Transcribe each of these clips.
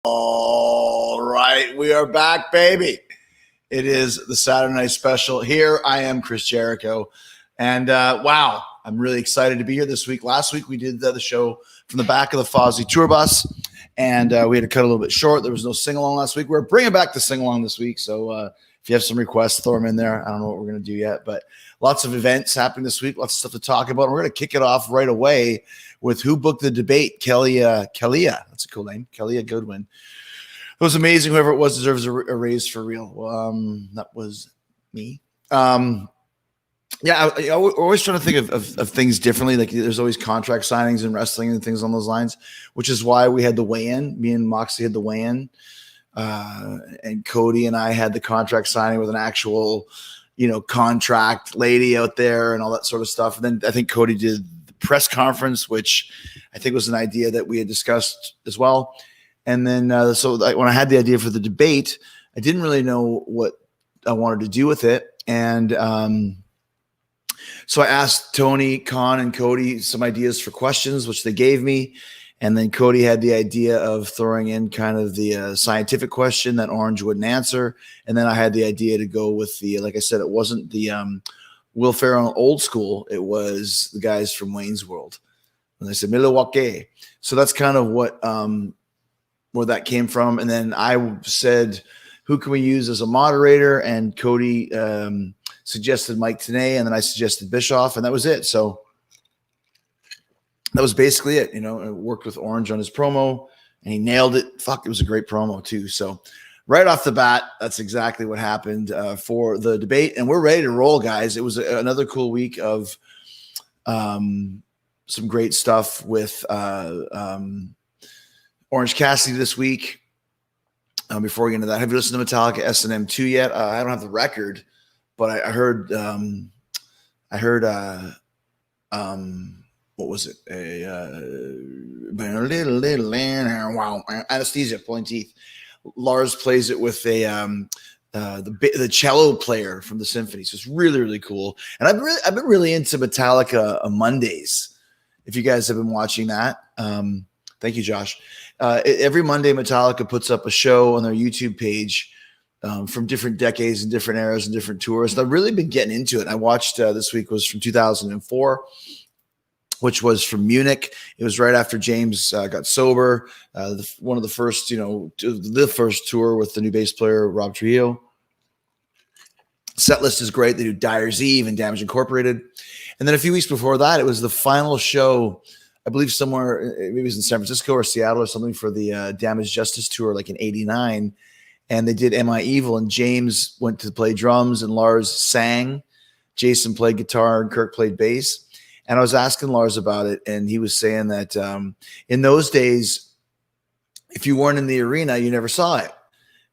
All right, we are back, baby. It is the Saturday Night Special. Here I am, Chris Jericho. And wow, I'm really excited to be here this week. Last week we did the show from the back of the Fozzy tour bus, and we had to cut a little bit short. There was no sing-along last week. We're bringing back the sing-along this week, so if you have some requests, throw them in there. I don't know what we're going to do yet, but lots of events happening this week, lots of stuff to talk about. And we're going to kick it off right away with Who Booked the Debate, Kelia. That's a cool name, Kelia Goodwin. It was amazing. Whoever it was deserves a raise for real. That was me. Yeah, we're always trying to think of things differently. Like there's always contract signings in wrestling and things on those lines, which is why we had the weigh-in. Me and Moxley had the weigh-in, and Cody and I had the contract signing with an actual, contract lady out there and all that sort of stuff. And then I think Cody did the press conference, which I think was an idea that we had discussed as well. And then when I had the idea for the debate, I didn't really know what I wanted to do with it. And so I asked Tony Khan and Cody some ideas for questions, which they gave me. And then Cody had the idea of throwing in kind of the scientific question that Orange wouldn't answer. And then I had the idea to go with like I said, it wasn't the Will Ferrell old school. It was the guys from Wayne's World. And they said Milwaukee. So that's kind of where that came from. And then I said, who can we use as a moderator? And Cody suggested Mike Tenay, and then I suggested Bischoff, and that was it. So that was basically it. I worked with Orange on his promo, and he nailed it. Fuck, it was a great promo too. So right off the bat, that's exactly what happened for the debate, and we're ready to roll, guys. It was another cool week of some great stuff with Orange Cassidy this week. Before we get into that, have you listened to Metallica S&M 2 yet? I don't have the record, but I heard what was it? Anesthesia, pulling teeth. Lars plays it with the cello player from the symphony. So it's really, really cool. And I've been really into Metallica Mondays. If you guys have been watching that, thank you, Josh. Every Monday, Metallica puts up a show on their YouTube page from different decades and different eras and different tours. And I've really been getting into it. I watched this week was from 2004, which was from Munich. It was right after James got sober. One of the first, the first tour with the new bass player, Rob Trujillo. Set list is great. They do Dyer's Eve and Damage Incorporated. And then a few weeks before that, it was the final show, I believe somewhere, maybe it was in San Francisco or Seattle or something, for the Damage Justice tour, like in '89. And they did Am I Evil? And James went to play drums and Lars sang. Jason played guitar and Kirk played bass. And I was asking Lars about it, and he was saying that in those days, if you weren't in the arena, you never saw it.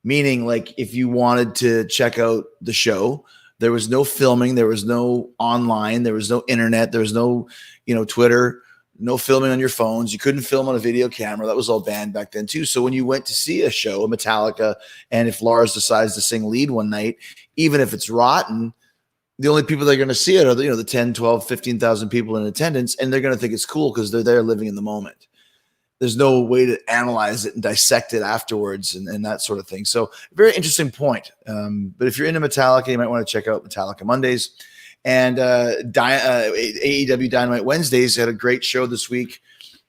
Meaning, like, if you wanted to check out the show, there was no filming, there was no online, there was no internet, there was no, Twitter, no filming on your phones. You couldn't film on a video camera. That was all banned back then too. So when you went to see a show, a Metallica, and if Lars decides to sing lead one night, even if it's rotten, the only people that are going to see it are the 10, 12, 15,000 people in attendance, and they're going to think it's cool because they're there living in the moment. There's no way to analyze it and dissect it afterwards and that sort of thing. So very interesting point. But if you're into Metallica, you might want to check out Metallica Mondays. And AEW Dynamite Wednesdays had a great show this week.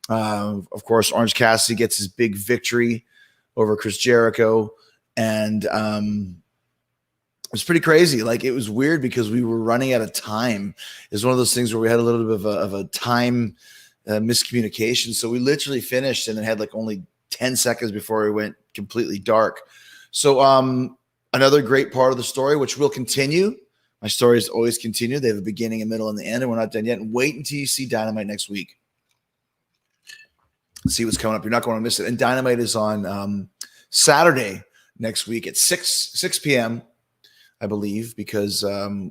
Of course, Orange Cassidy gets his big victory over Chris Jericho. And it was pretty crazy. Like, it was weird because we were running out of time. It's one of those things where we had a little bit of a time miscommunication. So we literally finished and then had like only 10 seconds before we went completely dark. So another great part of the story, which will continue. My stories always continue. They have a beginning, a middle, and the end, and we're not done yet. And wait until you see Dynamite next week. See what's coming up. You're not going to miss it. And Dynamite is on Saturday next week at 6 p.m., I believe, because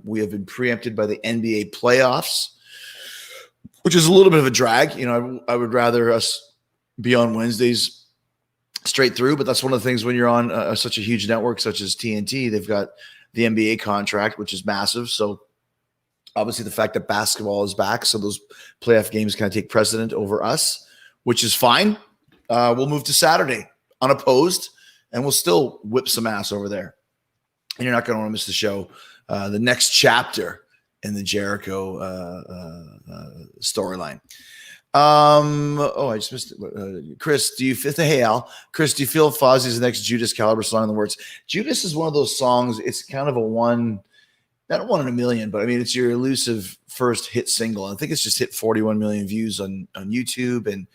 we have been preempted by the NBA playoffs, which is a little bit of a drag. I would rather us be on Wednesdays straight through, but that's one of the things when you're on such a huge network such as TNT. They've got the NBA contract, which is massive. So obviously the fact that basketball is back, so those playoff games kind of take precedent over us, which is fine. We'll move to Saturday. unopposed, and we'll still whip some ass over there. And you're not going to want to miss the show. The next chapter in the Jericho storyline. I just missed it. Chris, hey Al, Chris, do you feel Fozzie's the next Judas Caliber song in the words? Judas is one of those songs. It's kind of not one in a million, but I mean, it's your elusive first hit single. I think it's just hit 41 million views on YouTube. And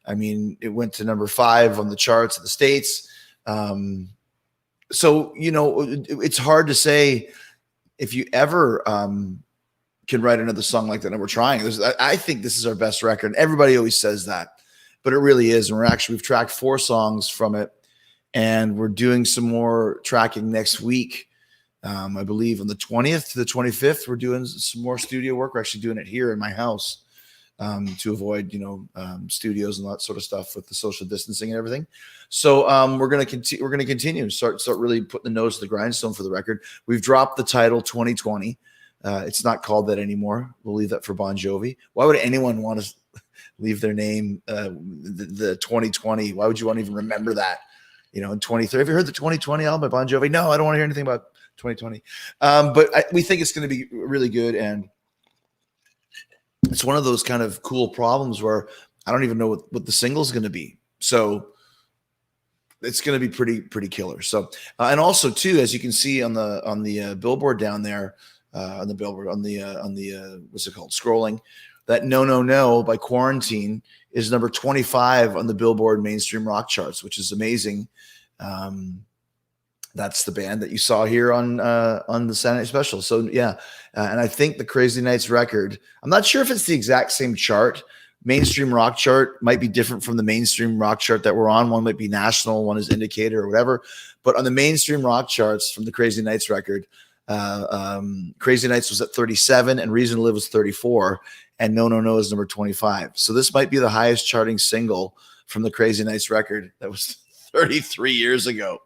I mean, it went to number 5 on the charts in the States. So, it's hard to say if you ever, can write another song like that. And we're trying. I think this is our best record. Everybody always says that, but it really is. And we've tracked 4 songs from it, and we're doing some more tracking next week. I believe on the 20th to the 25th, we're doing some more studio work. We're actually doing it here in my house to avoid, studios and that sort of stuff with the social distancing and everything. So we're going to continue start really putting the nose to the grindstone for the record. We've dropped the title 2020. It's not called that anymore. We'll leave that for Bon Jovi. Why would anyone want to leave their name, the 2020? Why would you want to even remember that? In 2030. Have you heard the 2020 album by Bon Jovi? No, I don't want to hear anything about 2020. But we think it's going to be really good. And it's one of those kind of cool problems where I don't even know what the single is going to be. So it's going to be pretty killer. So, and also too, as you can see on the billboard down there, on the what's it called? Scrolling, that No No No by Quarantine is number 25 on the Billboard mainstream rock charts, which is amazing. That's the band that you saw here on the Saturday Night Special. So yeah, and I think the Crazy Nights record, I'm not sure if it's the exact same chart. Mainstream rock chart might be different from the mainstream rock chart that we're on. One might be national, one is indicator or whatever. But on the mainstream rock charts from the Crazy Nights record, Crazy Nights was at 37 and Reason to Live was 34, and No No No is number 25. So this might be the highest charting single from the Crazy Nights record that was 33 years ago.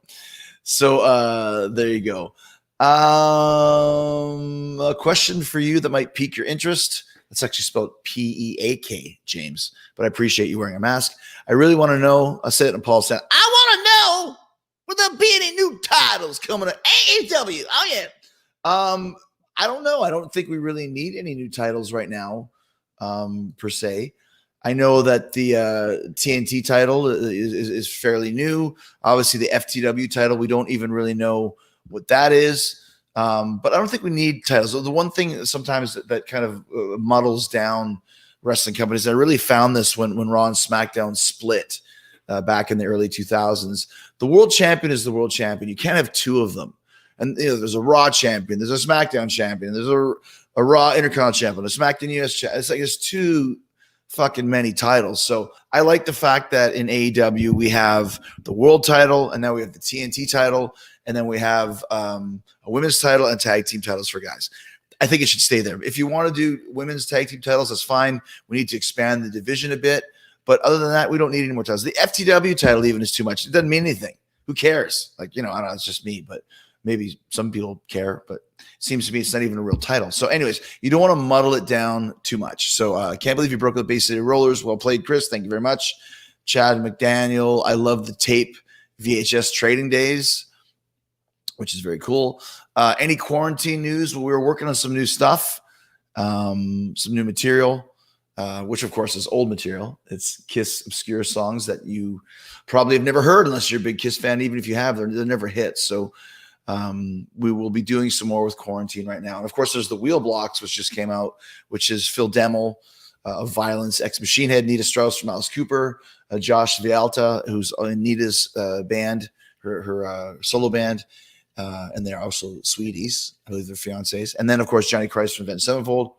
So there you go. A question for you that might pique your interest. It's actually spelled P-E-A-K, James, but I appreciate you wearing a mask. I really want to know, I said it in Paul said, I want to know, will there be any new titles coming to AEW? Oh yeah. I don't know. I don't think we really need any new titles right now, per se. I know that the TNT title is fairly new. Obviously, the FTW title, we don't even really know what that is. But I don't think we need titles. So the one thing sometimes that kind of muddles down wrestling companies, I really found this when Raw and SmackDown split back in the early 2000s. The world champion is the world champion. You can't have 2 of them. And there's a Raw champion, there's a SmackDown champion, there's a Raw Intercontinental champion, a SmackDown US champion. It's like there's 2 fucking many titles. So I like the fact that in AEW we have the world title, and now we have the TNT title, and then we have a women's title and tag team titles for guys. I think it should stay there. If you want to do women's tag team titles, that's fine. We need to expand the division a bit. But other than that, we don't need any more titles. The FTW title even is too much. It doesn't mean anything. Who cares? Like, I don't know, it's just me, but maybe some people care, but it seems to me it's not even a real title. So anyways, you don't want to muddle it down too much. So I can't believe you broke up Bay City Rollers. Well played, Chris. Thank you very much. Chad McDaniel. I love the tape VHS trading days, which is very cool. Any quarantine news? Well, we were working on some new stuff, some new material, which of course is old material. It's Kiss obscure songs that you probably have never heard unless you're a big Kiss fan. Even if you have, they're never hits. So we will be doing some more with quarantine right now. And of course, there's the Wheel Blocks, which just came out, which is Phil Demmel of Violence, ex-Machine Head, Nita Strauss from Alice Cooper, Josh Vialta, who's in Nita's band, her solo band, and they're also sweeties. I believe they're fiancés. And then, of course, Johnny Christ from Avenged Sevenfold.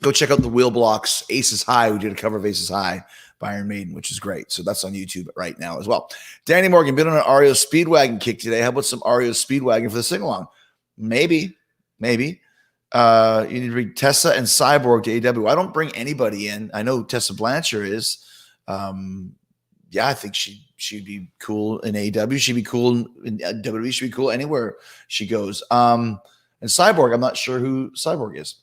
Go check out the Wheel Blocks, Aces High. We did a cover of Aces High by Iron Maiden, which is great. So that's on YouTube right now as well. Danny Morgan, been on an REO Speedwagon kick today. How about some REO Speedwagon for the sing-along? Maybe. You need to bring Tessa and Cyborg to AW. I don't bring anybody in. I know Tessa Blanchard is. Yeah, I think she'd be cool in AW. She'd be cool in WWE. She'd be cool anywhere she goes. And Cyborg, I'm not sure who Cyborg is,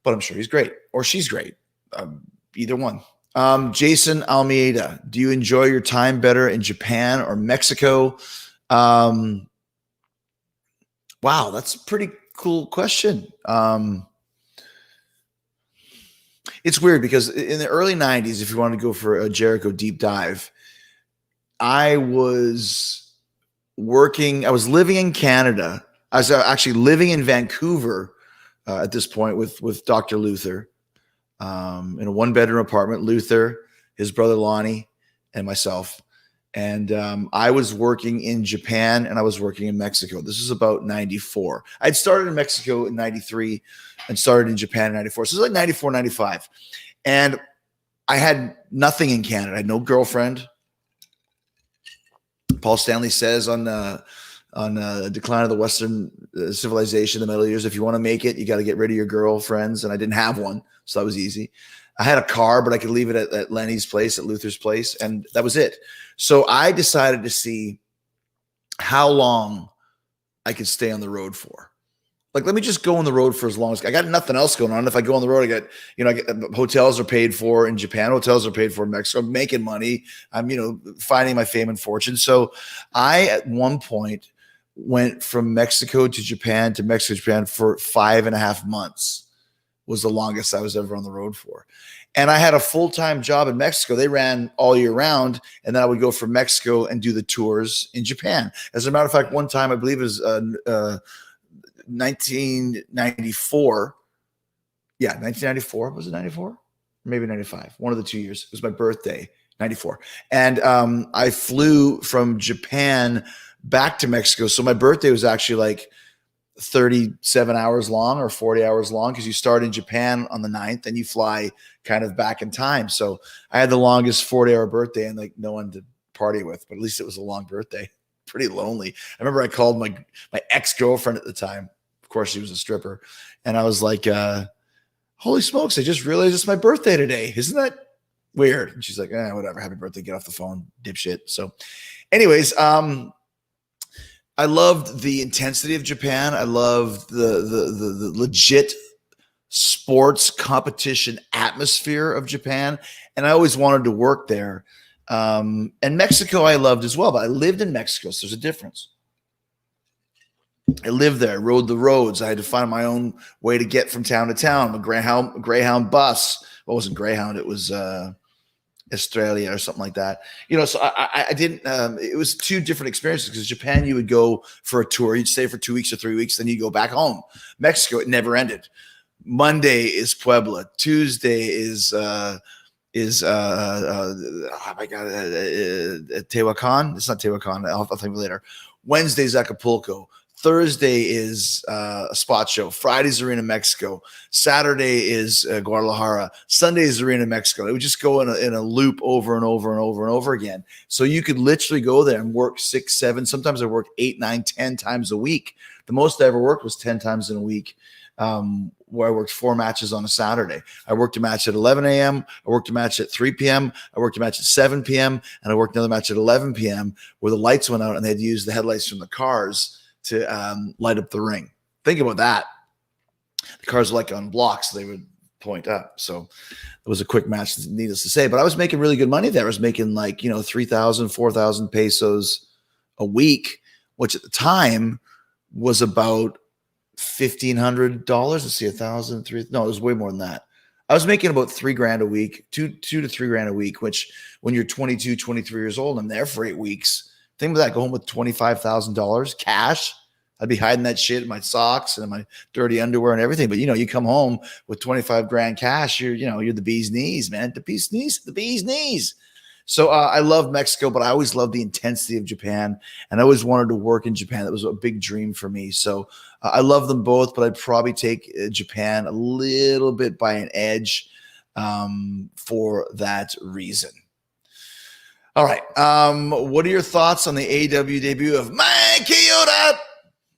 but I'm sure he's great or she's great. Either one. Jason Almeida, do you enjoy your time better in Japan or Mexico? Wow, that's a pretty cool question. It's weird because in the early 90s, if you want to go for a Jericho deep dive, I was living in Canada. I was actually living in Vancouver at this point with Dr. Luther in a 1-bedroom apartment. Luther, his brother Lonnie, and myself. And I was working in Japan and I was working in Mexico. This is about 94. I'd started in Mexico in 93 and started in Japan in 94. So it was like 94, 95. And I had nothing in Canada. I had no girlfriend. Paul Stanley says on Decline of the Western Civilization, the Middle Years, if you want to make it, you got to get rid of your girlfriends. And I didn't have one, so that was easy. I had a car, but I could leave it at Lenny's place, at Luther's place, and that was it. So I decided to see how long I could stay on the road for. Like, let me just go on the road for as long as I got nothing else going on. If I go on the road, I get, hotels are paid for in Japan. Hotels are paid for in Mexico. I'm making money. I'm, finding my fame and fortune. So I, at one point, went from Mexico to Japan to Mexico to Japan for 5.5 months was the longest I was ever on the road for. And I had a full-time job in Mexico. They ran all year round. And then I would go from Mexico and do the tours in Japan. As a matter of fact, one time, I believe it was 1994. Yeah, 1994. Was it 94? Maybe 95. One of the 2 years. It was my birthday, 94. And I flew from Japan back to Mexico. So my birthday was actually like 37 hours long or 40 hours long, because you start in Japan on the 9th and you fly kind of back in time. So I had the longest 40-hour birthday and like no one to party with, but at least it was a long birthday. Pretty lonely. I remember I called my ex-girlfriend at the time. Of course, she was a stripper. And I was like, holy smokes, I just realized it's my birthday today. Isn't that weird? And she's like, whatever. Happy birthday. Get off the phone, dipshit. So anyways, I loved the intensity of Japan. I loved the legit sports competition atmosphere of Japan. And I always wanted to work there. And Mexico I loved as well, but I lived in Mexico, so there's a difference. I lived there, I rode the roads. I had to find my own way to get from town to town. A Greyhound bus. Well, it wasn't Greyhound, it was Australia or something like that. So I didn't, it was two different experiences, because Japan, you would go for a tour, you'd stay for 2 weeks or 3 weeks, then you go back home. Mexico, it never ended. Monday is Puebla. Tuesday is oh my God, Tehuacan. It's not Tehuacan. I'll think of it later. Wednesday's Acapulco. Thursday is a spot show. Friday's Arena Mexico. Saturday is Guadalajara. Sunday is Arena Mexico. It would just go in a loop over and over and over and over again. So you could literally go there and work 6, 7. Sometimes I worked 8, 9, 10 times a week. The most I ever worked was 10 times in a week, where I worked 4 matches on a Saturday. I worked a match at 11 a.m. I worked a match at 3 p.m. I worked a match at 7 p.m. And I worked another match at 11 p.m. where the lights went out and they had to use the headlights from the cars to light up the ring. Think about that. The cars were like on blocks, so they would point up. So it was a quick match, needless to say. But I was making really good money there. I was making like 3,000, 4,000 pesos a week, which at the time was about $1,500. Let's see, 1,000, 3. No, it was way more than that. I was making about $3,000 a week, two to $3,000 a week, which when you're 22, 23 years old, I'm there for 8 weeks. Think about that. Go home with $25,000 cash. I'd be hiding that shit in my socks and my dirty underwear and everything. But you come home with 25 grand cash. You're the bee's knees, man. The bee's knees. So I love Mexico, but I always loved the intensity of Japan, and I always wanted to work in Japan. That was a big dream for me. So I love them both, but I'd probably take Japan a little bit by an edge for that reason. All right. What are your thoughts on the AEW debut of Mike Chioda?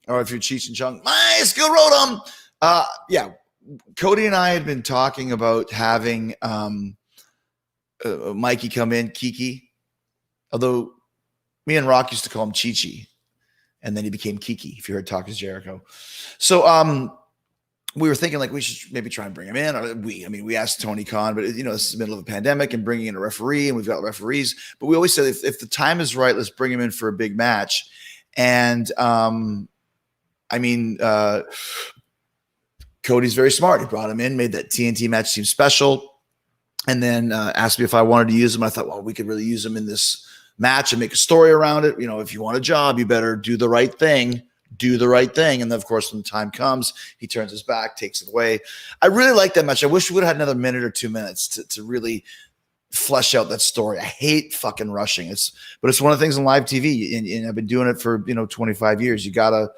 Or if you're Cheech and Chong, Mike Sclerotum. Yeah, Cody and I had been talking about having Mikey come in, Kiki. Although me and Rock used to call him Chi-Chi, and then he became Kiki, if you heard Talk is Jericho. So we were thinking like we should maybe try and bring him in. Or we asked Tony Khan, but this is the middle of a pandemic and bringing in a referee, and we've got referees. But we always said if the time is right, let's bring him in for a big match. And Cody's very smart. He brought him in, made that TNT match seem special, and then asked me if I wanted to use him. I thought, well, we could really use him in this match and make a story around it. If you want a job, you better do the right thing. And then, of course, when the time comes, he turns his back, takes it away. I really like that match. I wish we would have had another minute or 2 minutes to really flesh out that story. I hate fucking rushing. But it's one of the things in live TV, and I've been doing it for 25 years. You gotta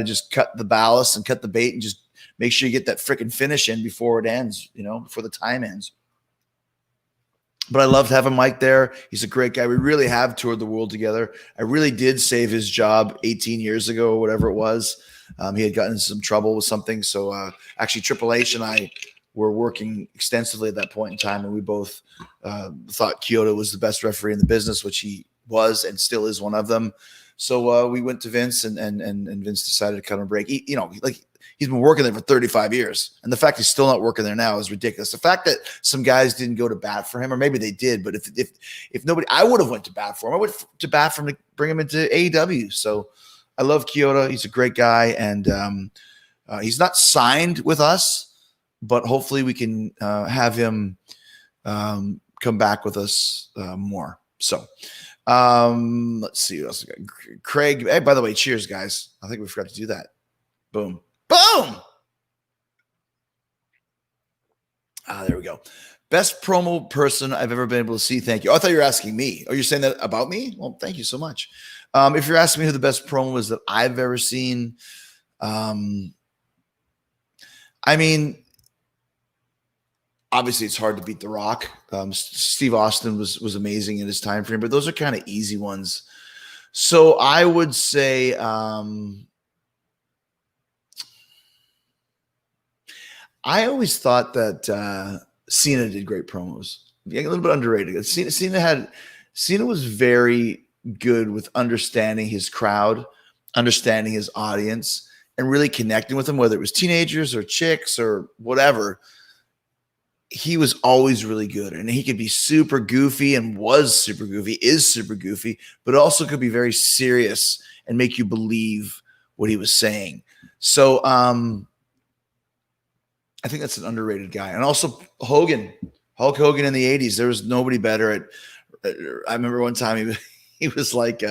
just cut the ballast and cut the bait and just make sure you get that freaking finish in before it ends, before the time ends. But I loved having Mike there. He's a great guy. We really have toured the world together. I really did save his job 18 years ago or whatever it was. He had gotten into some trouble with something. So actually Triple H and I were working extensively at that point in time. And we both thought Kyoto was the best referee in the business, which he was and still is one of them. So we went to Vince and Vince decided to cut him a break. He's been working there for 35 years. And the fact he's still not working there now is ridiculous. The fact that some guys didn't go to bat for him, or maybe they did, but if nobody, I would have went to bat for him. I went to bat for him to bring him into AEW. So I love Kyoto. He's a great guy. And he's not signed with us, but hopefully we can have him come back with us more. So let's see what else we got. Craig. Hey, by the way, cheers, guys. I think we forgot to do that. Boom. Boom! There we go. Best promo person I've ever been able to see. Thank you. I thought you were asking me. Oh, you're saying that about me? Well, thank you so much. If you're asking me who the best promo is that I've ever seen, obviously it's hard to beat The Rock. Steve Austin was amazing in his time frame, but those are kind of easy ones. So I would say I always thought that Cena did great promos. A little bit underrated. Cena was very good with understanding his crowd, understanding his audience, and really connecting with them, whether it was teenagers or chicks or whatever. He was always really good. And he could be super goofy and is super goofy, but also could be very serious and make you believe what he was saying. So I think that's an underrated guy. And also Hulk Hogan in the 80s. There was nobody better at I remember one time he was like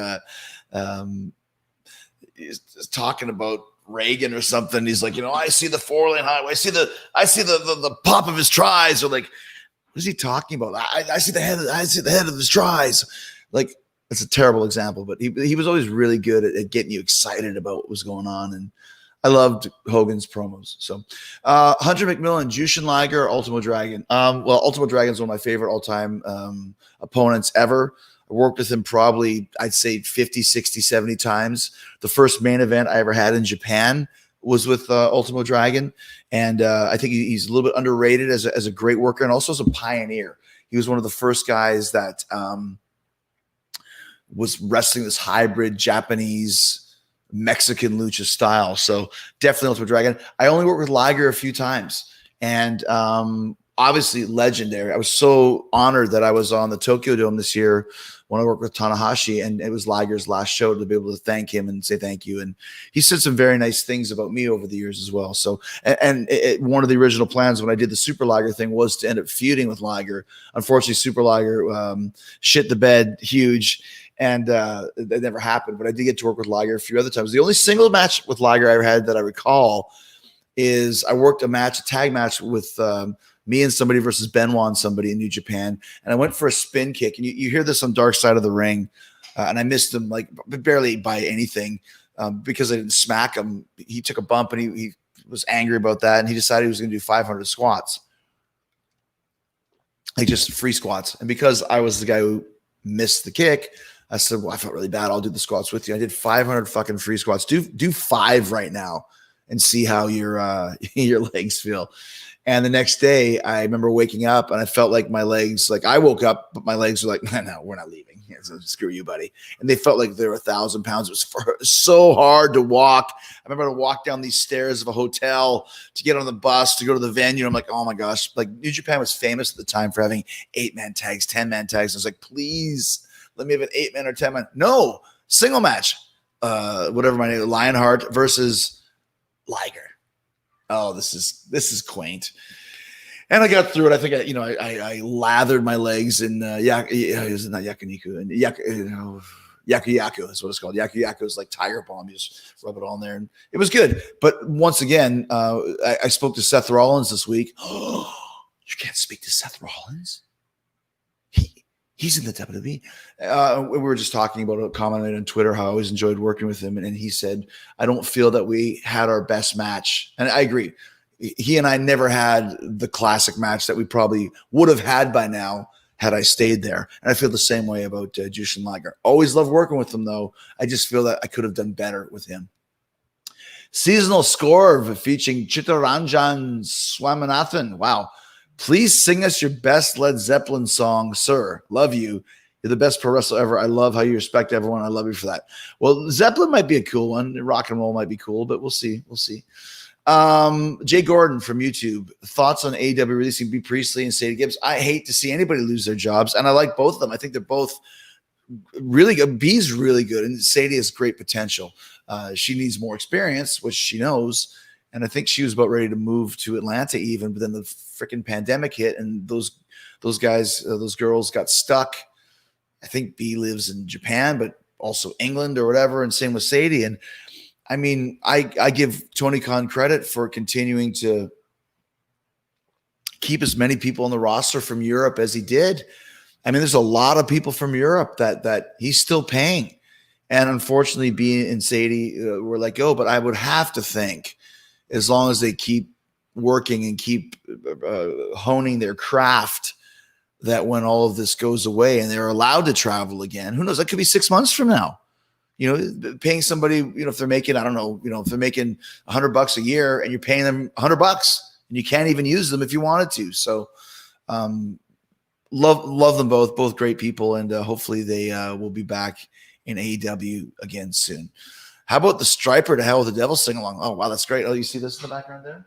he's talking about Reagan or something. He's like, I see the 4-lane highway. I see the pop of his tries. Or like, what is he talking about? I see the head of his tries. Like, that's a terrible example, but he was always really good at getting you excited about what was going on. And I loved Hogan's promos. So Hunter McMillan, Jushin Liger, Ultimo Dragon. Ultimo Dragon is one of my favorite all-time opponents ever. I worked with him probably, I'd say 50, 60, 70 times. The first main event I ever had in Japan was with Ultimo Dragon. And I think he's a little bit underrated as a great worker and also as a pioneer. He was one of the first guys that was wrestling this hybrid Japanese Mexican lucha style. So definitely Ultimo Dragon. I only worked with Liger a few times. And obviously legendary. I was so honored that I was on the Tokyo Dome this year when I worked with Tanahashi, and it was Liger's last show to be able to thank him and say thank you. And he said some very nice things about me over the years as well. So, one of the original plans when I did the Super Liger thing was to end up feuding with Liger. Unfortunately, Super Liger shit the bed huge, and that never happened. But I did get to work with Liger a few other times. The only single match with Liger I ever had that I recall is I worked a tag match with me and somebody versus Benoit and somebody in New Japan. And I went for a spin kick. And you hear this on Dark Side of the Ring. And I missed him like barely by anything because I didn't smack him. He took a bump and he was angry about that. And he decided he was going to do 500 squats. Like just free squats. And because I was the guy who missed the kick, I said, well, I felt really bad. I'll do the squats with you. I did 500 fucking free squats. Do 5 right now and see how your legs feel. And the next day, I remember waking up and I felt like my legs, like I woke up, but my legs were like, no, we're not leaving. Yeah, so screw you, buddy. And they felt like they were 1,000 pounds. It was so hard to walk. I remember to walk down these stairs of a hotel to get on the bus to go to the venue. I'm like, oh my gosh. Like New Japan was famous at the time for having 8-man tags, 10-man tags. I was like, please let me have an 8-man or 10-man. No, single match. Whatever my name, Lionheart versus Liger. Oh, this is quaint. And I got through it. I think I lathered my legs in is not yakiniku and yaku yaku is what it's called. Yaku yaku is like tiger balm. You just rub it on there, and it was good. But once again, I spoke to Seth Rollins this week. Oh, you can't speak to Seth Rollins. He's in the WWE. We were just talking about it, commenting on Twitter how I always enjoyed working with him. And he said, I don't feel that we had our best match. And I agree. He and I never had the classic match that we probably would have had by now had I stayed there. And I feel the same way about Jushin Liger. Always loved working with him, though. I just feel that I could have done better with him. Seasonal score featuring Chittaranjan Swaminathan. Wow. Please sing us your best Led Zeppelin song, sir. Love you. You're the best pro wrestler ever. I love how you respect everyone. I love you for that. Well, Zeppelin might be a cool one. Rock and roll might be cool, but we'll see. We'll see. Jay Gordon from YouTube. Thoughts on AEW releasing B. Priestley and Sadie Gibbs? I hate to see anybody lose their jobs, and I like both of them. I think they're both really good. B's really good, and Sadie has great potential. She needs more experience, which she knows. And I think she was about ready to move to Atlanta even, but then the freaking pandemic hit and those girls got stuck. I think B lives in Japan, but also England or whatever. And same with Sadie. And I mean, I give Tony Khan credit for continuing to keep as many people on the roster from Europe as he did. I mean, there's a lot of people from Europe that he's still paying. And unfortunately, B and Sadie were let go, but I would have to think, as long as they keep working and keep honing their craft, that when all of this goes away and they're allowed to travel again, who knows? That could be 6 months from now. Paying somebody, if they're making, I don't know, if they're making $100 a year and you're paying them $100 and you can't even use them if you wanted to. So love them both great people. And hopefully they will be back in AEW again soon. How about the Striper to Hell with the Devil sing along? Oh, wow, that's great. Oh, you see this in the background there?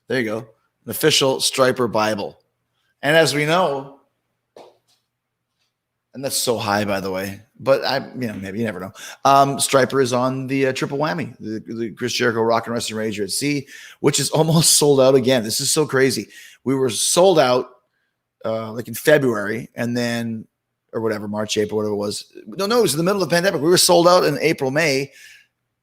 There you go. An official Striper Bible. And as we know, and that's so high, by the way, but maybe you never know. Striper is on the triple whammy, the Chris Jericho Rock and Wrestling Rager at Sea, which is almost sold out again. This is so crazy. We were sold out like in February, and then or whatever, March, April, whatever it was. No, it was in the middle of the pandemic. We were sold out in April, May,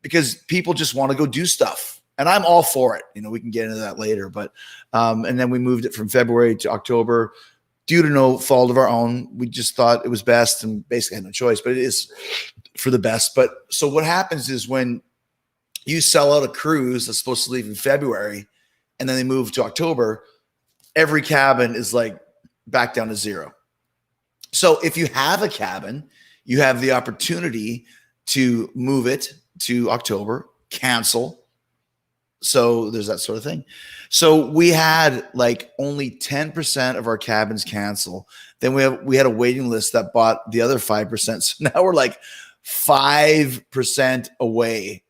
because people just want to go do stuff. And I'm all for it. We can get into that later. But and then we moved it from February to October due to no fault of our own. We just thought it was best and basically had no choice, but it is for the best. But so what happens is when you sell out a cruise that's supposed to leave in February and then they move to October, every cabin is like back down to zero. So if you have a cabin, you have the opportunity to move it to October, cancel. So there's that sort of thing. So we had like only 10% of our cabins cancel. Then we had a waiting list that bought the other 5%. So now we're like 5% away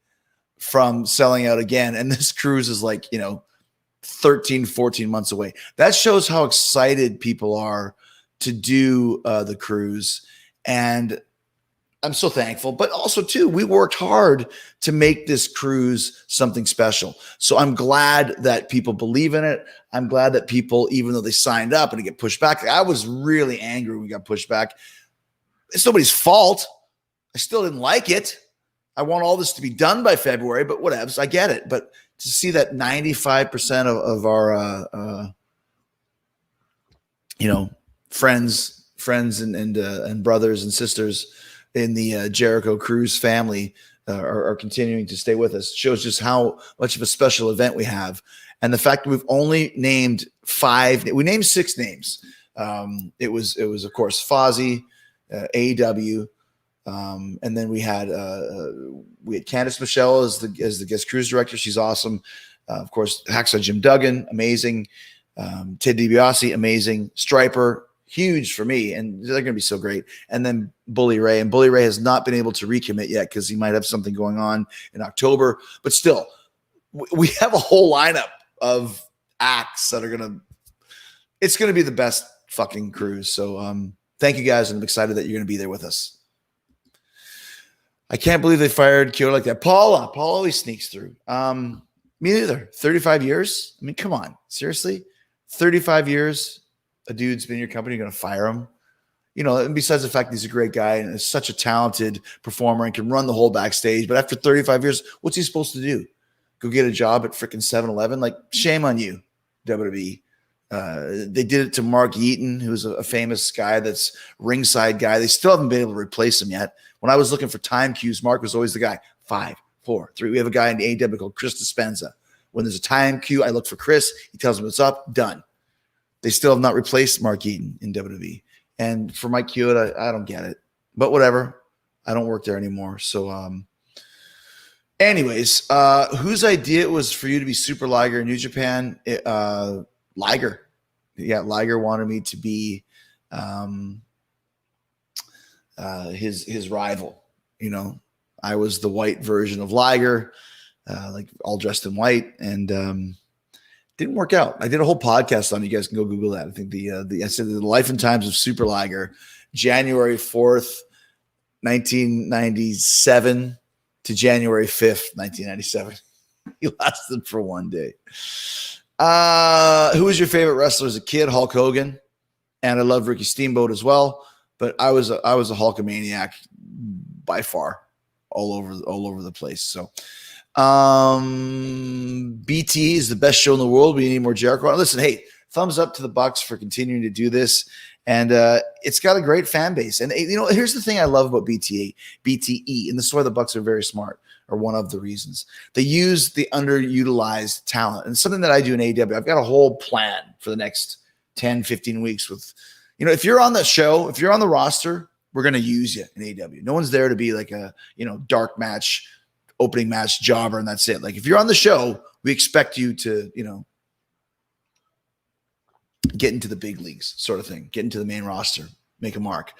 from selling out again. And this cruise is like, 13, 14 months away. That shows how excited people are to do the cruise. And I'm so thankful, but also too, we worked hard to make this cruise something special. So I'm glad that people believe in it. I'm glad that people, even though they signed up and it get pushed back, I was really angry when we got pushed back. It's nobody's fault. I still didn't like it. I want all this to be done by February, but whatever. I get it. But to see that 95% of our, friends and brothers and sisters in the Jericho Cruise family are continuing to stay with us shows just how much of a special event we have. And the fact that we've only named 5, we named 6 names. It was of course Fozzy, AEW, and then we had Candice Michelle as the guest cruise director. She's awesome. Of course, Hacksaw Jim Duggan, amazing. Ted DiBiase, amazing. Striper, huge for me, and they're going to be so great. And then Bully Ray, and Bully Ray has not been able to recommit yet because he might have something going on in October. But still, we have a whole lineup of acts that are going to. It's going to be the best fucking cruise. So thank you guys, and I'm excited that you're going to be there with us. I can't believe they fired Kyoto like that. Paul always sneaks through. Me neither. 35 years. I mean, come on, seriously. 35 years, a dude's been in your company, you're going to fire him. You know, and besides the fact he's a great guy and is such a talented performer and can run the whole backstage, but after 35 years, what's he supposed to do? Go get a job at freaking 7-Eleven? Like, shame on you, WWE. They did it to Mark Eaton, who's a famous guy that's ringside guy. They still haven't been able to replace him yet. When I was looking for time cues, Mark was always the guy. 5, 4, 3. We have a guy in the AEW called Chris Dispenza. When there's a time cue, I look for Chris. He tells me what's up. Done. They still have not replaced Mark Eaton in WWE. And for Mike Kyoto, I don't get it. But whatever. I don't work there anymore. So, anyways, whose idea it was for you to be Super Liger in New Japan? Liger. Yeah, Liger wanted me to be his rival. You know, I was the white version of Liger. Like all dressed in white, and didn't work out. I did a whole podcast on it. You guys can go Google that. I think I said the life and times of Super Liger, January 4th, 1997 to January 5th, 1997. He lasted for one day. Who was your favorite wrestler as a kid? Hulk Hogan, and I love Ricky Steamboat as well. But I was a Hulkamaniac by far, all over the place. So. BT is the best show in the world. We need more Jericho. Listen, hey, thumbs up to the Bucks for continuing to do this, and it's got a great fan base. And you know, here's the thing I love about BTE, and this is why the Bucks are very smart, or one of the reasons. They use the underutilized talent, and something that I do in AEW. I've got a whole plan for the next 10, 15 weeks. With, you know, if you're on the show, if you're on the roster, we're going to use you in AEW. No one's there to be like a, you know, dark match, opening match jobber, and that's it. Like, if you're on the show, we expect you to, you know, get into the big leagues, sort of thing, get into the main roster, make a mark.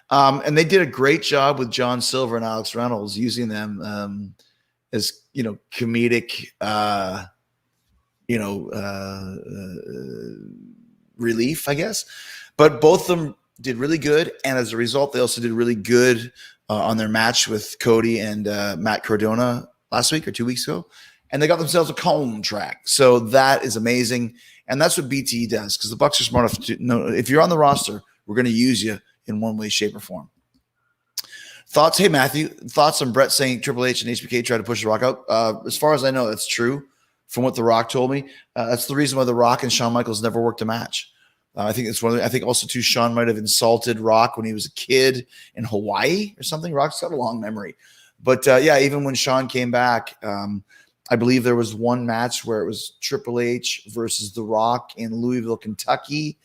And they did a great job with John Silver and Alex Reynolds, using them as, you know, comedic, relief, I guess. But both of them did really good, and as a result, they also did really good on their match with Cody and Matt Cardona last week or 2 weeks ago. And they got themselves a contract. So that is amazing. And that's what BTE does, because the Bucks are smart enough to know if you're on the roster, we're going to use you in one way, shape, or form. Thoughts? Hey, Matthew, thoughts on Brett saying Triple H and HBK tried to push The Rock out? As far as I know, that's true from what The Rock told me. That's the reason why The Rock and Shawn Michaels never worked a match. I think it's one of the, I think also too, Shawn might have insulted Rock when he was a kid in Hawaii or something. Rock's got a long memory. But yeah, even when Shawn came back, I believe there was one match where it was Triple H versus The Rock in Louisville, Kentucky.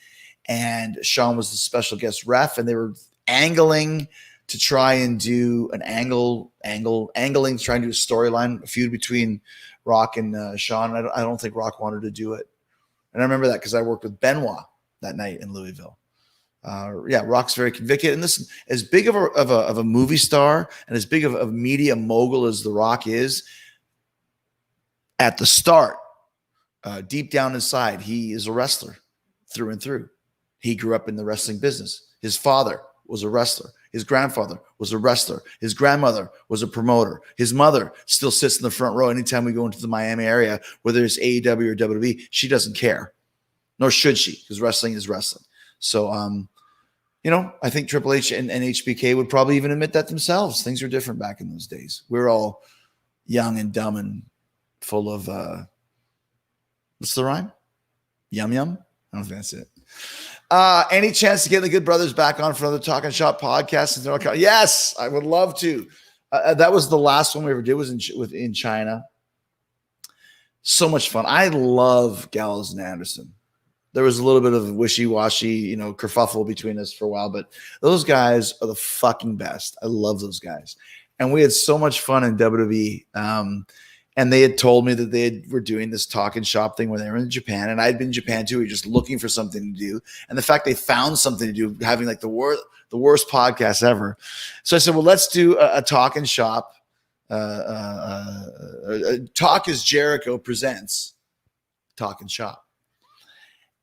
And Shawn was the special guest ref, and they were angling to try and do an angling, trying to do a storyline, a feud between Rock and Shawn. I don't think Rock wanted to do it. And I remember that because I worked with Benoit that night in Louisville. Yeah, Rock's very convicted. And listen, as big of a movie star and as big of a media mogul as The Rock is, at the start, deep down inside, he is a wrestler through and through. He grew up in the wrestling business. His father was a wrestler. His grandfather was a wrestler. His grandmother was a promoter. His mother still sits in the front row anytime we go into the Miami area, whether it's AEW or WWE. She doesn't care, nor should she, because wrestling is wrestling. So, you know, I think Triple H and HBK would probably even admit that themselves. Things were different back in those days. We were all young and dumb and full of, what's the rhyme? Yum yum? I don't think that's it. Any chance to get the Good Brothers back on for another Talking Shop podcast? Yes, I would love to. That was the last one we ever did, was in China. So much fun. I love Gallows and Anderson. There was a little bit of wishy-washy, kerfuffle between us for a while, but those guys are the fucking best. I love those guys. And we had so much fun in WWE. And they had told me that were doing this talk and shop thing where they were in Japan, and I'd been in Japan too. We were just looking for something to do, and the fact they found something to do, having like the worst podcast ever. So I said, well, let's do a talk and shop. Talk as Jericho presents Talk and Shop.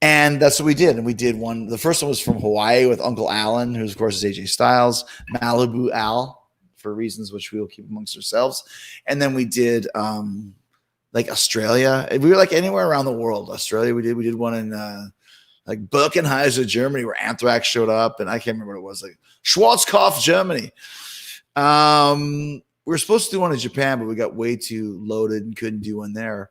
And that's what we did. And we did one. The first one was from Hawaii with Uncle Alan, who, of course, is AJ Styles, Malibu Al, for reasons which we will keep amongst ourselves. And then we did like Australia. We were like anywhere around the world. Australia, we did one in like Birkenheiser, Germany, where Anthrax showed up. And I can't remember what it was, like Schwarzkopf, Germany. We were supposed to do one in Japan, but we got way too loaded and couldn't do one there.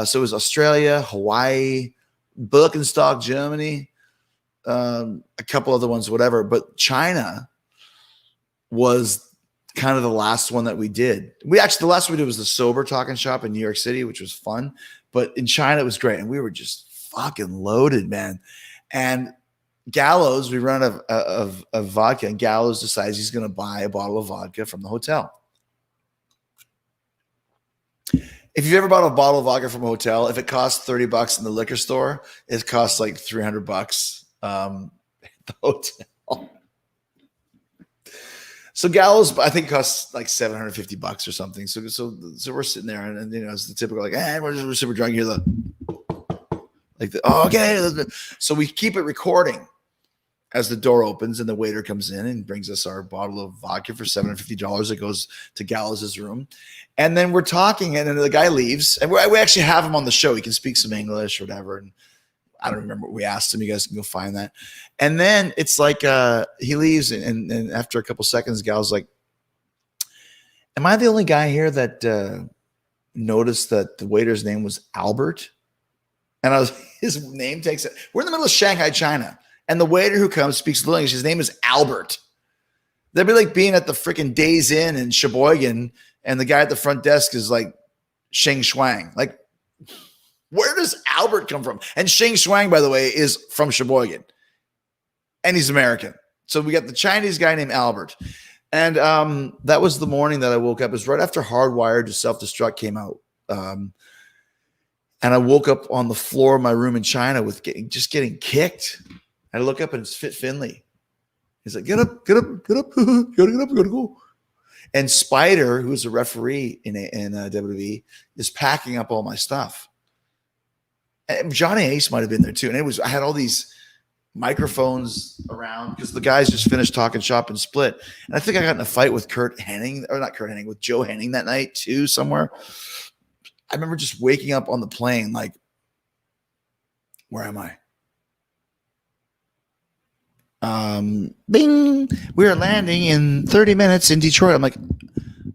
So it was Australia, Hawaii, Birkenstock, Germany, a couple other ones, whatever. But China was kind of the last one that we did. The last one we did was the Sober Talk and Shop in New York City, which was fun. But in China, it was great. And we were just fucking loaded, man. And Gallows, we run out of vodka, and Gallows decides he's going to buy a bottle of vodka from the hotel. If you've ever bought a bottle of vodka from a hotel, if it costs $30 in the liquor store, it costs like $300 at the hotel. So Gallows, I think, costs like $750 or something. So we're sitting there, and you know, it's the typical like, we're super drunk here. Okay. So we keep it recording as the door opens and the waiter comes in and brings us our bottle of vodka for $750 that goes to Gallows' room. And then we're talking, and then the guy leaves. And we actually have him on the show. He can speak some English or whatever. And I don't remember what we asked him. You guys can go find that. And then it's like he leaves, and after a couple seconds, Gallows like, am I the only guy here that noticed that the waiter's name was Albert? And his name takes it. We're in the middle of Shanghai, China. And the waiter who comes speaks little English. His name is Albert. That'd be like being at the freaking Days Inn in Sheboygan, and the guy at the front desk is like Sheng Shuang. Like, where does Albert come from? And Sheng Shuang, by the way, is from Sheboygan, and he's American. So we got the Chinese guy named Albert. And that was the morning that I woke up. It was right after Hardwired to Self-Destruct came out. And I woke up on the floor of my room in China with just getting kicked. I look up and it's Fit Finlay. He's like, get up, gotta go. And Spider, who's a referee in WWE, is packing up all my stuff. And Johnny Ace might have been there too. And I had all these microphones around because the guys just finished talking shop and split. And I think I got in a fight with with Joe Henning that night too, somewhere. I remember just waking up on the plane like, where am I? Bing, we are landing in 30 minutes in Detroit. I'm like,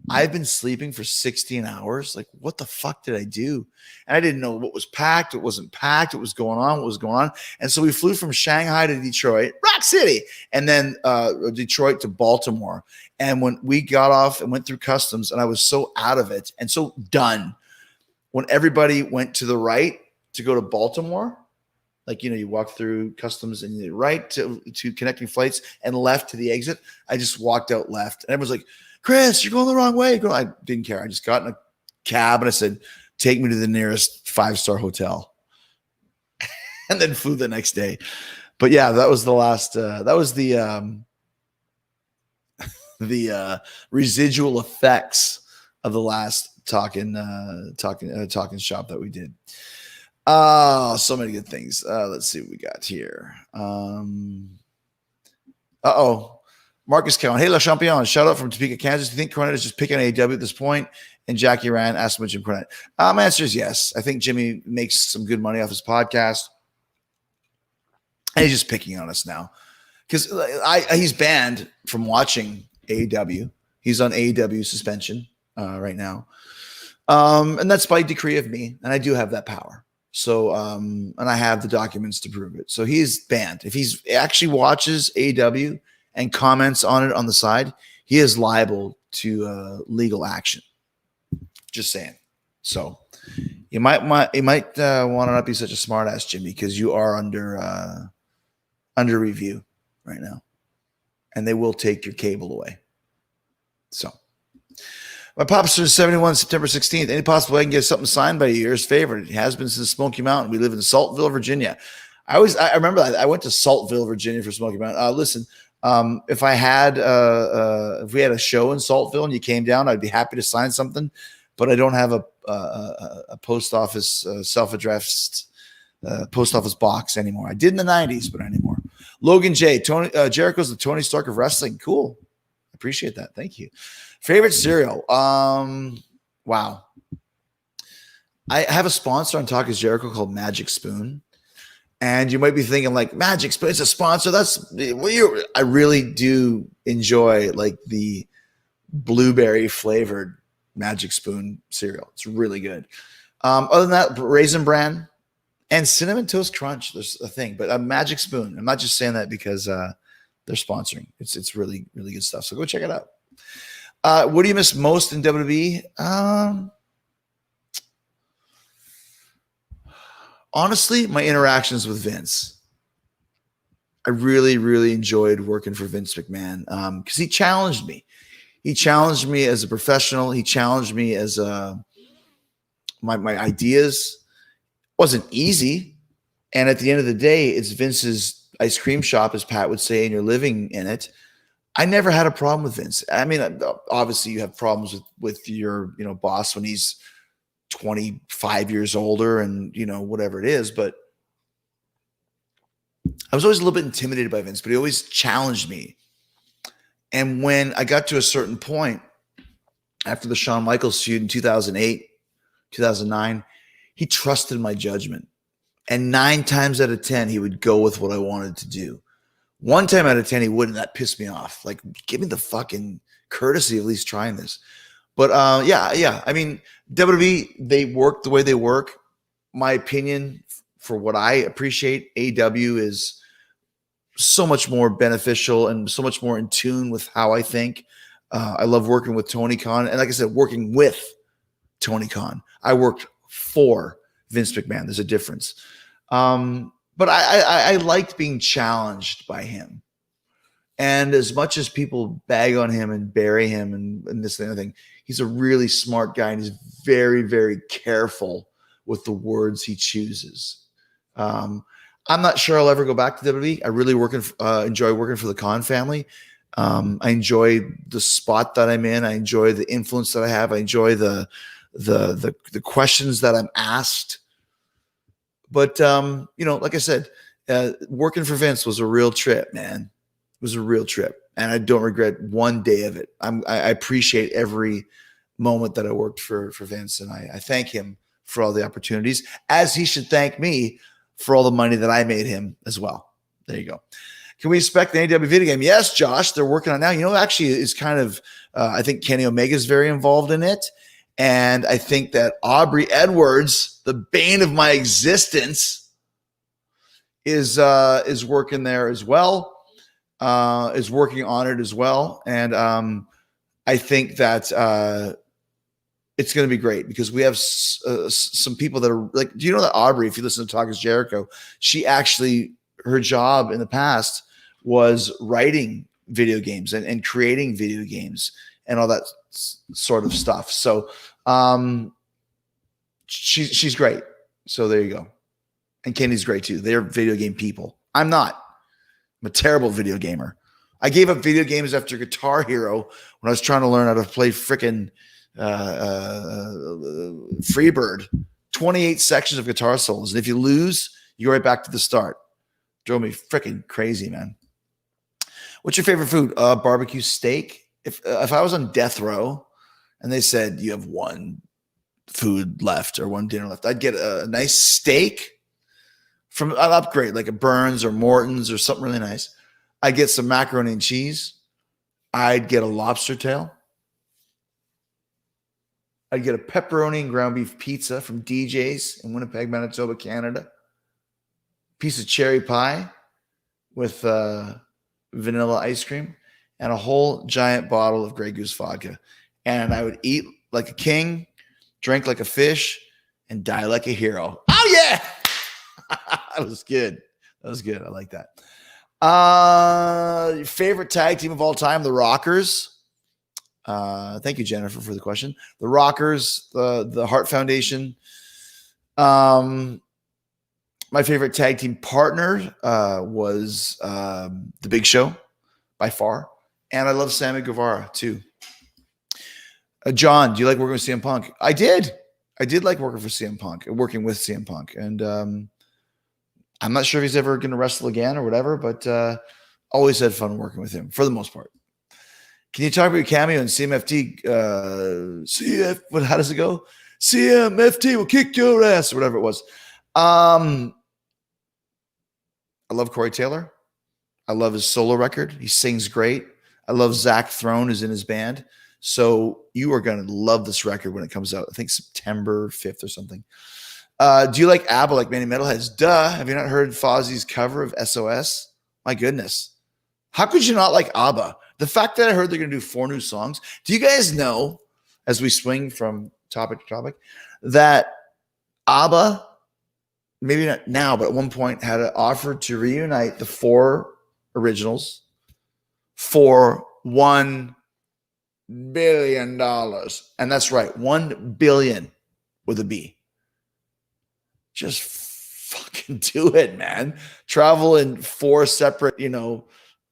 I've been sleeping for 16 hours. Like, what the fuck did I do? And I didn't know what was packed, what wasn't packed, what was going on. And so we flew from Shanghai to Detroit, Rock City, and then Detroit to Baltimore. And when we got off and went through customs, and I was so out of it and so done, when everybody went to the right to go to Baltimore, like, you know, you walk through customs and you right to connecting flights and left to the exit. I just walked out left. And everyone's like, Chris, you're going the wrong way. I didn't care. I just got in a cab and I said, take me to the nearest 5-star hotel. And then flew the next day. But yeah, that was the last, that was the residual effects of the last talking shop that we did. So many good things. Let's see what we got here. Marcus Cowan. Hey, La Champion. Shout out from Topeka, Kansas. Do you think Cornette is just picking AEW at this point? And Jackie Ryan asked about Jim Cornette. My answer is yes. I think Jimmy makes some good money off his podcast. And he's just picking on us now. Because he's banned from watching AEW. He's on AEW suspension right now. And that's by decree of me. And I do have that power. So, and I have the documents to prove it. So he's banned. If he's actually watches AEW and comments on it on the side, he is liable to legal action. Just saying. So you might want to not be such a smart ass, Jimmy, because you are under review right now, and they will take your cable away. So, My pops turned 71 September 16th. Any possible way I can get something signed by you? Yours favorite. It has been since Smoky Mountain. We live in Saltville, Virginia. I remember that. I went to Saltville, Virginia for Smoky Mountain. Listen, if we had a show in Saltville and you came down, I'd be happy to sign something, but I don't have a post office self-addressed post office box anymore. I did in the 90s, but not anymore. Logan J. Jericho's the Tony Stark of wrestling. Cool. Appreciate that. Thank you. Favorite cereal? Wow. I have a sponsor on Talk is Jericho called Magic Spoon. And you might be thinking like Magic Spoon, it's a sponsor. I really do enjoy like the blueberry flavored Magic Spoon cereal. It's really good. Other than that, Raisin Bran and Cinnamon Toast Crunch. There's a thing, but a Magic Spoon. I'm not just saying that because they're sponsoring. It's really, really good stuff. So go check it out. What do you miss most in WWE? Honestly, my interactions with Vince. I really, really enjoyed working for Vince McMahon because he challenged me. He challenged me as a professional. He challenged me as my ideas. Wasn't easy. And at the end of the day, it's Vince's ice cream shop, as Pat would say, and you're living in it. I never had a problem with Vince. I mean, obviously you have problems with your, boss when he's 25 years older and, whatever it is. But I was always a little bit intimidated by Vince, but he always challenged me. And when I got to a certain point after the Shawn Michaels feud in 2008, 2009, he trusted my judgment. And 9 times out of 10, he would go with what I wanted to do. 1 time out of 10, he wouldn't. That pissed me off. Like, give me the fucking courtesy of at least trying this. But yeah. I mean, WWE, they work the way they work. My opinion, for what I appreciate, AEW is so much more beneficial and so much more in tune with how I think. I love working with Tony Khan. And like I said, working with Tony Khan. I worked for Vince McMahon. There's a difference. But I liked being challenged by him. And as much as people bag on him and bury him and this and everything, he's a really smart guy and he's very, very careful with the words he chooses. I'm not sure I'll ever go back to WWE. I really enjoy working for the Khan family. I enjoy the spot that I'm in. I enjoy the influence that I have. I enjoy the questions that I'm asked. But, like I said, working for Vince was a real trip, man. It was a real trip. And I don't regret one day of it. I appreciate every moment that I worked for Vince. And I thank him for all the opportunities, as he should thank me for all the money that I made him as well. There you go. Can we expect the AEW video game? Yes, Josh, they're working on it now. Actually is kind of, I think Kenny Omega is very involved in it. And I think that Aubrey Edwards, the bane of my existence, is working there as well, is working on it as well. And I think that it's going to be great because we have some people that are like, do you know that Aubrey, if you listen to Talk is Jericho, her job in the past was writing video games and creating video games and all that sort of stuff. So she's great. So there you go. And Kenny's great too. They're video game people. I'm not. I'm a terrible video gamer. I gave up video games after Guitar Hero when I was trying to learn how to play frickin' Freebird. 28 sections of guitar solos. And if you lose, you go right back to the start. Drove me frickin' crazy, man. What's your favorite food? Barbecue steak. If I was on death row and they said you have one food left or one dinner left, I'd get a nice steak from an upgrade, like a Burns or Morton's or something really nice. I'd get some macaroni and cheese. I'd get a lobster tail. I'd get a pepperoni and ground beef pizza from DJ's in Winnipeg, Manitoba, Canada. Piece of cherry pie with vanilla ice cream and a whole giant bottle of Grey Goose vodka. And I would eat like a king, drink like a fish, and die like a hero. Oh, yeah. That was good. I like that. Your favorite tag team of all time, the Rockers. Thank you, Jennifer, for the question. The Rockers, the Heart Foundation. My favorite tag team partner was The Big Show by far. And I love Sammy Guevara too. John, do you like working with CM Punk? I did. I did like working with CM Punk. And I'm not sure if he's ever going to wrestle again or whatever, but always had fun working with him for the most part. Can you talk about your cameo in CMFT? How does it go? CMFT will kick your ass or whatever it was. I love Corey Taylor. I love his solo record. He sings great. I love Zach Throne is in his band. So you are going to love this record when it comes out. I think September 5th or something. Do you like ABBA like many metalheads? Duh. Have you not heard Fozzie's cover of SOS? My goodness. How could you not like ABBA? The fact that I heard they're going to do 4 new songs. Do you guys know, as we swing from topic to topic, that ABBA, maybe not now, but at one point had an offer to reunite the 4 originals for $1 billion. And that's right, 1 billion with a B. Just fucking do it, man. Travel in 4 separate,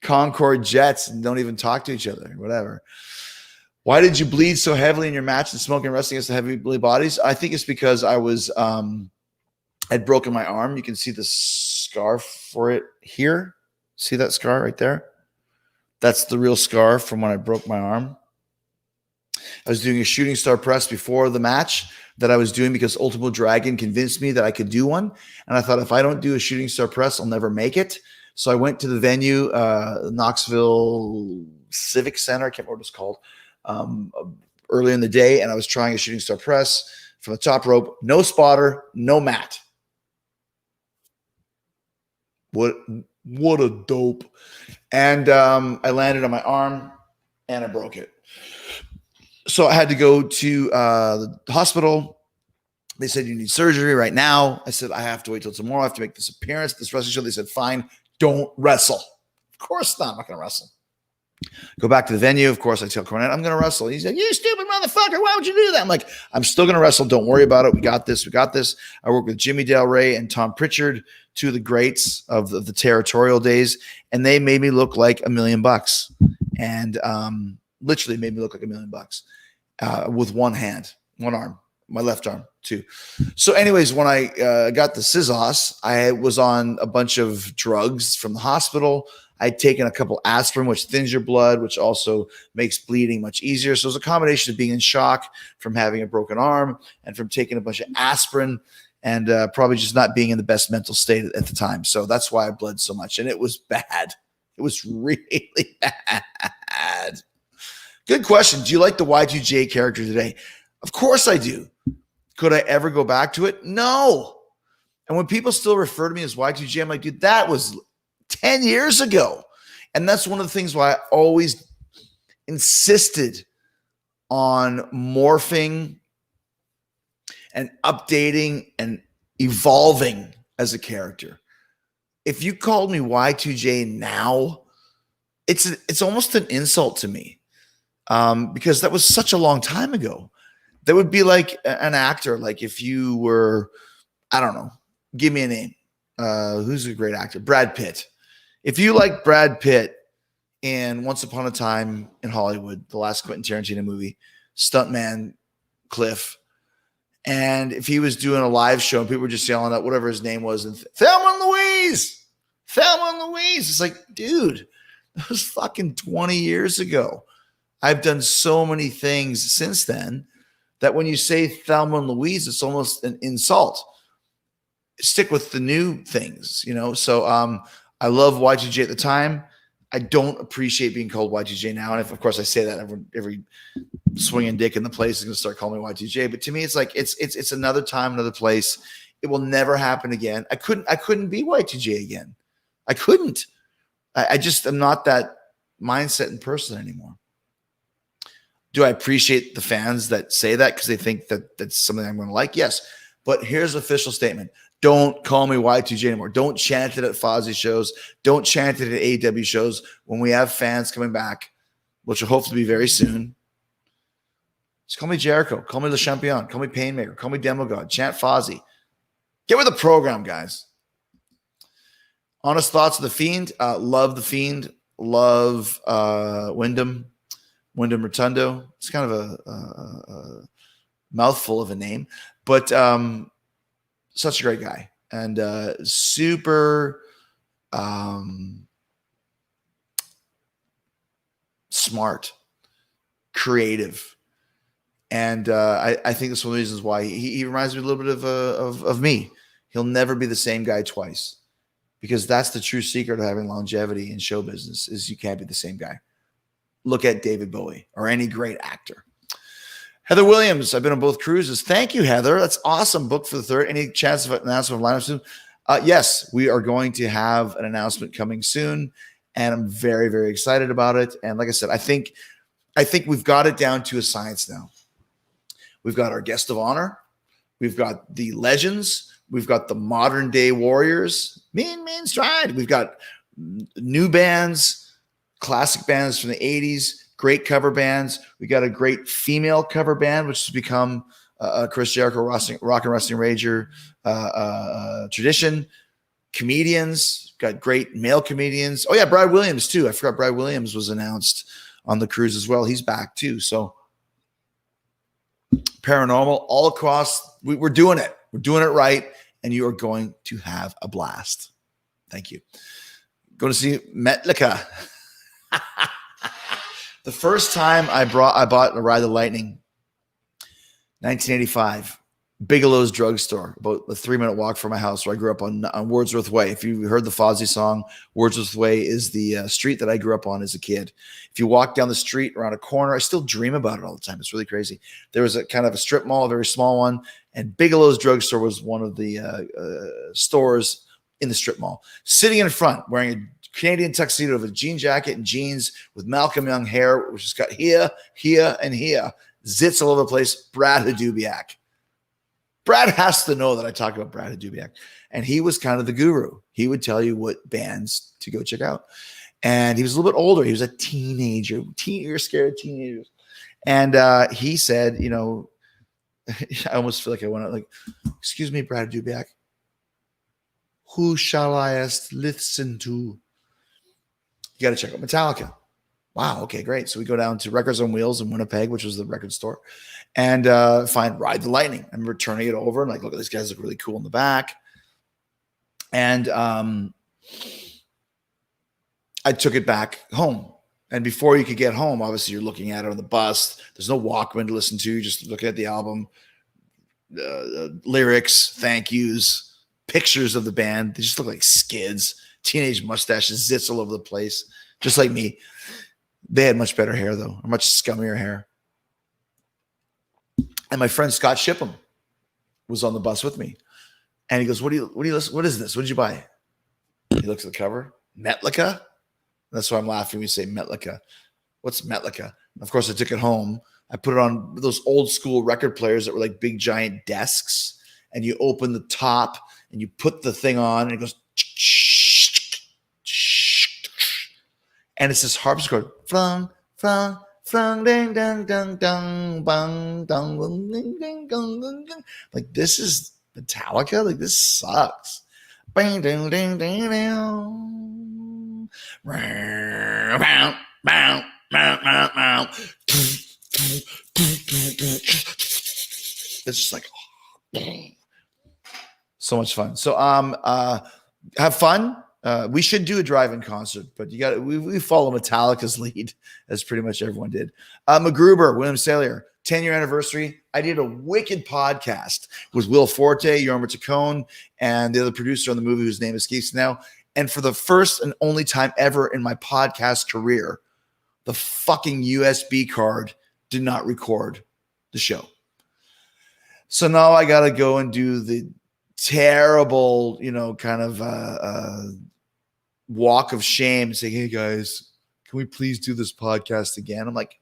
Concorde jets and don't even talk to each other, whatever. Why did you bleed so heavily in your match and smoking and wrestling against the heavy bodies? I think it's because I was, I'd broken my arm. You can see the scar for it here. See that scar right there? That's the real scar from when I broke my arm. I was doing a shooting star press before the match that I was doing because Ultimo Dragon convinced me that I could do one. And I thought, if I don't do a shooting star press, I'll never make it. So I went to the venue, Knoxville Civic Center. I can't remember what it's called. Early in the day, and I was trying a shooting star press from the top rope. No spotter, no mat. What a dope. And I landed on my arm and I broke it. So I had to go to the hospital. They said, you need surgery right now. I said, I have to wait till tomorrow. I have to make this appearance, this wrestling show. They said, fine, don't wrestle. Of course not. I'm not going to wrestle. Go back to the venue. Of course, I tell Cornette, I'm going to wrestle. He said, you stupid motherfucker. Why would you do that? I'm like, I'm still going to wrestle. Don't worry about it. We got this. I work with Jimmy Del Rey and Tom Pritchard, 2 of the greats of the territorial days. And they made me look like $1 million. And literally made me look like $1 million with one hand, one arm, my left arm too. So anyways, when I got the scissors, I was on a bunch of drugs from the hospital. I'd taken a couple aspirin, which thins your blood, which also makes bleeding much easier. So it was a combination of being in shock from having a broken arm and from taking a bunch of aspirin and probably just not being in the best mental state at the time. So that's why I bled so much. And it was bad. It was really bad. Good question. Do you like the Y2J character today? Of course I do. Could I ever go back to it? No. And when people still refer to me as Y2J, I'm like, dude, that was 10 years ago. And that's one of the things why I always insisted on morphing and updating and evolving as a character. If you called me Y2J now, it's almost an insult to me. Because that was such a long time ago. That would be like an actor. Like if you were, I don't know, give me a name. Who's a great actor? Brad Pitt. If you like Brad Pitt in Once Upon a Time in Hollywood, the last Quentin Tarantino movie, Stuntman Cliff, and if he was doing a live show and people were just yelling out whatever his name was, and Thelma and Louise, it's like, dude, that was fucking 20 years ago. I've done so many things since then that when you say Thelma and Louise, it's almost an insult. Stick with the new things, So I love Y2J at the time. I don't appreciate being called Y2J now. And if, of course, I say that, every swinging dick in the place is going to start calling me Y2J. But to me, it's like it's another time, another place. It will never happen again. I couldn't be Y2J again. I couldn't. I just am not that mindset and person anymore. Do I appreciate the fans that say that because they think that that's something I'm going to like? Yes. But here's an official statement. Don't call me Y2J anymore. Don't chant it at Fozzy shows. Don't chant it at AEW shows. When we have fans coming back, which will hopefully be very soon, Just call me Jericho. Call me Le Champion. Call me Painmaker. Call me Demogod. Chant Fozzy. Get with the program, guys. Honest thoughts of The Fiend. Love The Fiend. Love Wyndham Rotundo. It's kind of a mouthful of a name, but such a great guy and super smart, creative. And I think that's one of the reasons why he reminds me a little bit of me. He'll never be the same guy twice, because that's the true secret of having longevity in show business is you can't be the same guy. Look at David Bowie or any great actor. Heather Williams, I've been on both cruises. Thank you, Heather. That's awesome. Booked for the third. Any chance of an announcement of lineup soon? Yes, we are going to have an announcement coming soon, and I'm very, very excited about it. And like I said, I think we've got it down to a science now. We've got our guest of honor. We've got the legends. We've got the modern day warriors. Mean Stride. We've got new bands, classic bands from the 80s, great cover bands. We got a great female cover band, which has become Chris Jericho Rock and Wrestling Rager tradition. Comedians, got great male comedians. Oh yeah, Brad Williams too. I forgot Brad Williams was announced on the cruise as well. He's back too. So paranormal all across. We're doing it. We're doing it right, and you are going to have a blast. Thank you. Going to see Metallica. The first time I bought a Ride the Lightning, 1985, Bigelow's Drugstore, about a 3-minute walk from my house where I grew up on Wordsworth Way. If you heard the Fozzy song, Wordsworth Way is the street that I grew up on as a kid. If you walk down the street around a corner, I still dream about it all the time. It's really crazy. There was a kind of a strip mall, a very small one, and Bigelow's Drugstore was one of the stores in the strip mall. Sitting in front, wearing a Canadian tuxedo with a jean jacket and jeans with Malcolm Young hair, which has got here, and here. Zits all over the place. Brad Hadubiak. Brad has to know that I talk about Brad Hadubiak. And he was kind of the guru. He would tell you what bands to go check out. And he was a little bit older. He was a teenager. You're scared of teenagers. And he said, you know, I almost feel like I went out like, excuse me, Brad Hadubiak. Who shall I listen to? You got to check out Metallica. Wow. Okay, great. So we go down to Records on Wheels in Winnipeg, which was the record store, and find Ride the Lightning. I remember turning it over and like, look at these guys look really cool in the back. And I took it back home. And before you could get home, obviously you're looking at it on the bus. There's no Walkman to listen to. You're just looking at the album, lyrics, thank yous, pictures of the band. They just look like skids, teenage mustaches, zits all over the place, just like me. They had much better hair, though, or much scummier hair. And my friend Scott Shipham was on the bus with me. And he goes, what is this? What did you buy? He looks at the cover. Metallica? That's why I'm laughing when you say Metallica. What's Metallica? And of course, I took it home. I put it on those old school record players that were like big, giant desks. And you open the top and you put the thing on and it goes, and it's this harpsichord. Flung, flung, flung, ding, ding, ding, ding, bang, ding, ding, ding, ding, ding. Like, this is Metallica? Like, this sucks. Bang, ding, ding, ding, ding. It's just like, so much fun. So, have fun. We should do a drive-in concert, but we follow Metallica's lead, as pretty much everyone did. MacGruber, William Saylor, 10-year anniversary. I did a wicked podcast with Will Forte, Yorma Taccone, and the other producer on the movie whose name escapes now. And for the first and only time ever in my podcast career, the fucking USB card did not record the show. So now I got to go and do the terrible, kind of walk of shame and say, hey guys, can we please do this podcast again? I'm like,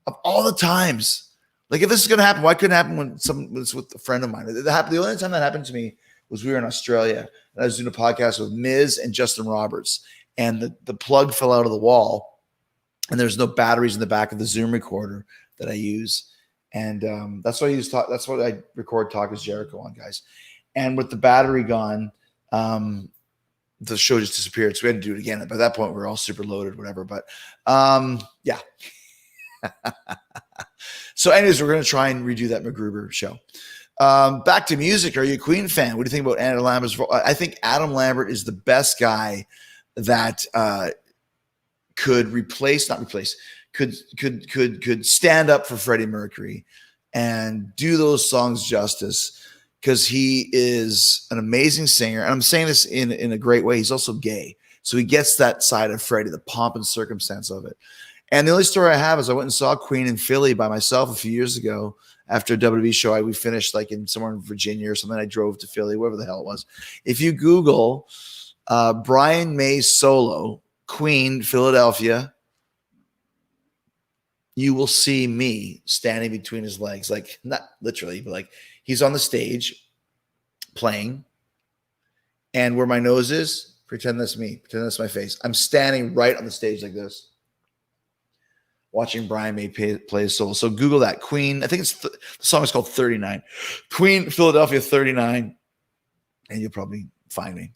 of all the times, like if this is going to happen, why couldn't it happen when someone was with a friend of mine? The only time that happened to me was we were in Australia and I was doing a podcast with Miz and Justin Roberts, and the plug fell out of the wall and there's no batteries in the back of the Zoom recorder that I use. And that's what I use. That's what I record Talk is Jericho on, guys. And with the battery gone, the show just disappeared. So we had to do it again. By that point, we were all super loaded, whatever. But yeah. So, anyways, we're going to try and redo that MacGruber show. Back to music. Are you a Queen fan? What do you think about Adam Lambert's role? I think Adam Lambert is the best guy that could stand up for Freddie Mercury and do those songs justice, because he is an amazing singer. And I'm saying this in a great way. He's also gay. So he gets that side of Freddie, the pomp and circumstance of it. And the only story I have is I went and saw Queen in Philly by myself a few years ago after a WWE show. We finished like somewhere in Virginia or something. I drove to Philly, wherever the hell it was. If you Google Brian May's solo, Queen, Philadelphia, you will see me standing between his legs. Like, not literally, but like he's on the stage playing. And where my nose is, pretend that's me. Pretend that's my face. I'm standing right on the stage like this, watching Brian May play his solo. So Google that. Queen, I think the song is called 39. Queen, Philadelphia 39. And you'll probably find me.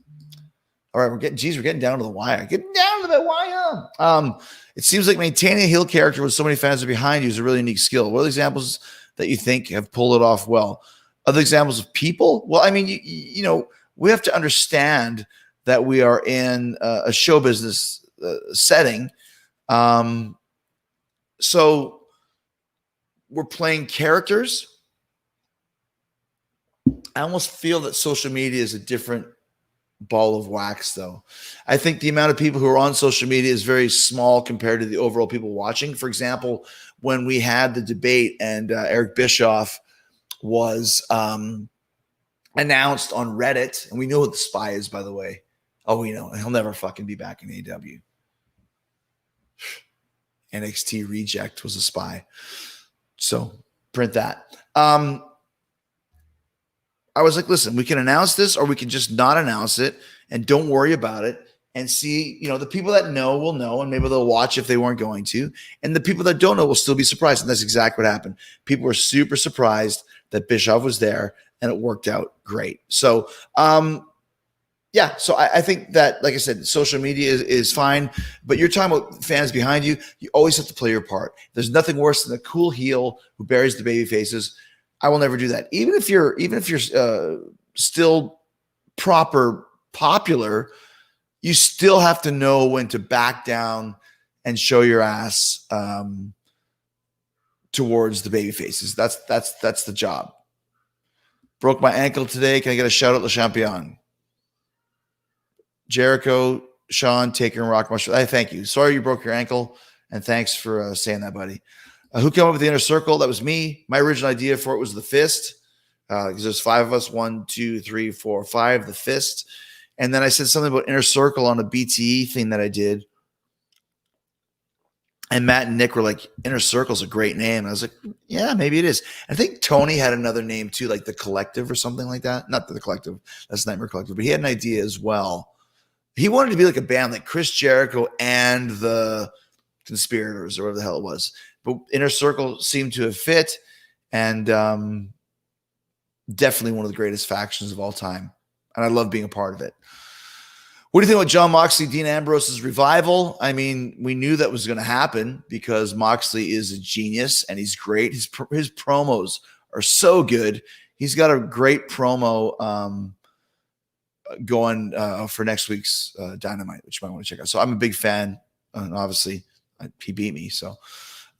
All right, we're getting down to the wire. Get down to the wire. It seems like maintaining a heel character with so many fans are behind you is a really unique skill. What are the examples that you think have pulled it off well? Other examples of people? Well, I mean, you know, we have to understand that we are in a show business setting. So we're playing characters. I almost feel that social media is a different ball of wax, though. I think the amount of people who are on social media is very small compared to the overall people watching. For example, when we had the debate and Eric Bischoff was announced on Reddit, and we know what the spy is, by the way. Oh, we know. He'll never fucking be back in AEW. NXT reject was a spy. So print that. I was like, listen, we can announce this or we can just not announce it and don't worry about it and see, you know, the people that know will know and maybe they'll watch if they weren't going to. And the people that don't know will still be surprised. And that's exactly what happened. People were super surprised that Bischoff was there and it worked out great. So, yeah, so I think that, like I said, social media is fine, but you're talking about fans behind you. You always have to play your part. There's nothing worse than a cool heel who buries the baby faces. I will never do that. Even if you're still proper popular, you still have to know when to back down and show your ass towards the baby faces. That's the job. Broke my ankle today. Can I get a shout out, Le Champion? Jericho, Sean, Taker, and Rock Mushroom. I thank you. Sorry you broke your ankle, and thanks for saying that, buddy. Who came up with the inner circle? That was me. My original idea for it was the fist, because there's 5 of us. 1, 2, 3, 4, 5. The fist, and then I said something about inner circle on a BTE thing that I did, and Matt and Nick were like, "Inner Circle's a great name." And I was like, "Yeah, maybe it is." I think Tony had another name too, like the Collective or something like that. Not the Collective, that's Nightmare Collective, but he had an idea as well. He wanted to be like a band like Chris Jericho and the Conspirators or whatever the hell it was. But Inner Circle seemed to have fit, and definitely one of the greatest factions of all time. And I love being a part of it. What do you think about John Moxley, Dean Ambrose's revival? I mean, we knew that was going to happen because Moxley is a genius and he's great. His promos are so good. He's got a great promo going for next week's Dynamite, which you might want to check out. So I'm a big fan, and obviously he beat me. So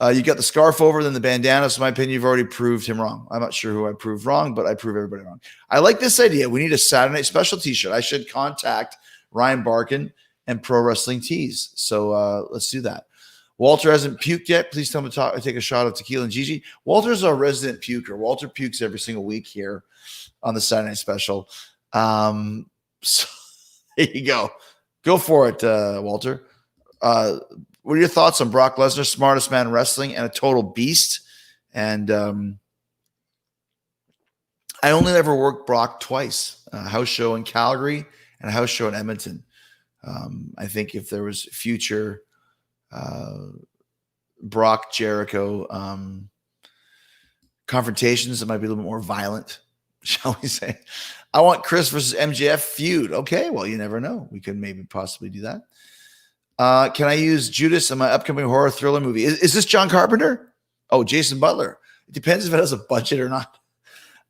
you got the scarf over, then the bandana. So in my opinion, you've already proved him wrong. I'm not sure who I proved wrong, but I prove everybody wrong. I like this idea. We need a Saturday Night Special t-shirt. I should contact Ryan Barkin and Pro Wrestling Tees. So let's do that. Walter hasn't puked yet. Please tell him to take a shot of tequila and Gigi. Walter's our resident puker. Walter pukes every single week here on the Saturday Night Special. So there you go. Go for it, Walter. What are your thoughts on Brock Lesnar, smartest man in wrestling and a total beast? And I only ever worked Brock twice, a house show in Calgary and a house show in Edmonton. I think if there was future Brock Jericho confrontations that might be a little bit more violent, shall we say. I want Chris versus MJF feud. Okay, well, you never know. We could maybe possibly do that. Can I use Judas in my upcoming horror thriller movie? Is this John Carpenter? Oh, Jason Butler. It depends if it has a budget or not.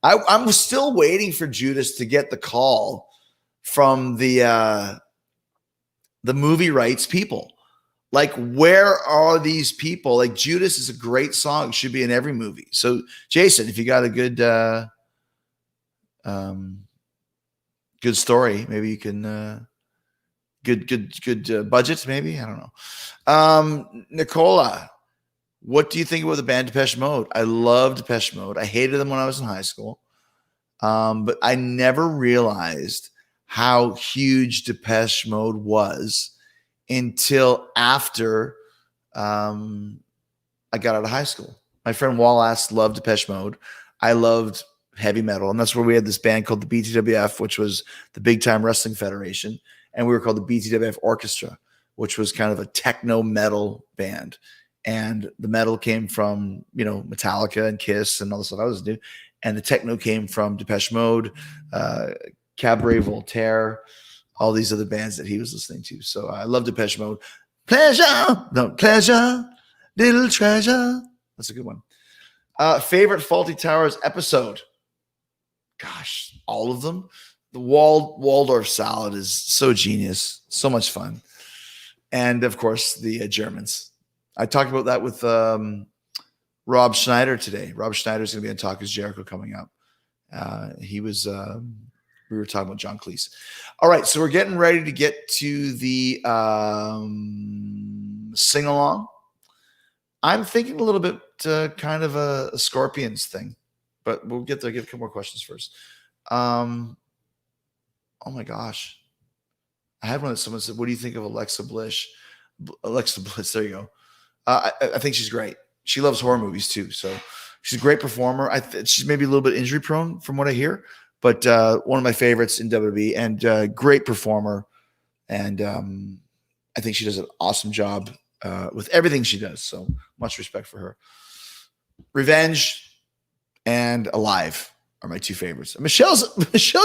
I'm still waiting for Judas to get the call from the movie rights people. Like, where are these people? Like, Judas is a great song. It should be in every movie. So, Jason, if you got a good good story, maybe you can good budgets, maybe. I don't know. Nicola, what do you think about the band Depeche Mode? I love Depeche Mode. I hated them when I was in high school. But I never realized how huge Depeche Mode was until after I got out of high school. My friend Wallace loved Depeche Mode. I loved heavy metal. And that's where we had this band called the BTWF, which was the Big Time Wrestling Federation. And we were called the BTWF Orchestra, which was kind of a techno metal band. And the metal came from, Metallica and Kiss and all the stuff I was doing. And the techno came from Depeche Mode, Cabaret Voltaire, all these other bands that he was listening to. So I love Depeche Mode. Pleasure, little treasure. That's a good one. Favorite Faulty Towers episode? Gosh, all of them. The Waldorf salad is so genius, so much fun. And of course, the Germans. I talked about that with Rob Schneider today. Rob Schneider is going to be on Talk is Jericho coming up. We were talking about John Cleese. All right, so we're getting ready to get to the sing-along. I'm thinking a little bit kind of a Scorpions thing, but we'll get there. Get a couple more questions first. Oh my gosh. I had one that someone said, what do you think of Alexa Bliss? Alexa Bliss, there you go. I think she's great. She loves horror movies too. So she's a great performer. She's maybe a little bit injury prone from what I hear, but one of my favorites in WWE and great performer. And I think she does an awesome job with everything she does. So much respect for her. Revenge and Alive are my two favorites. Michelle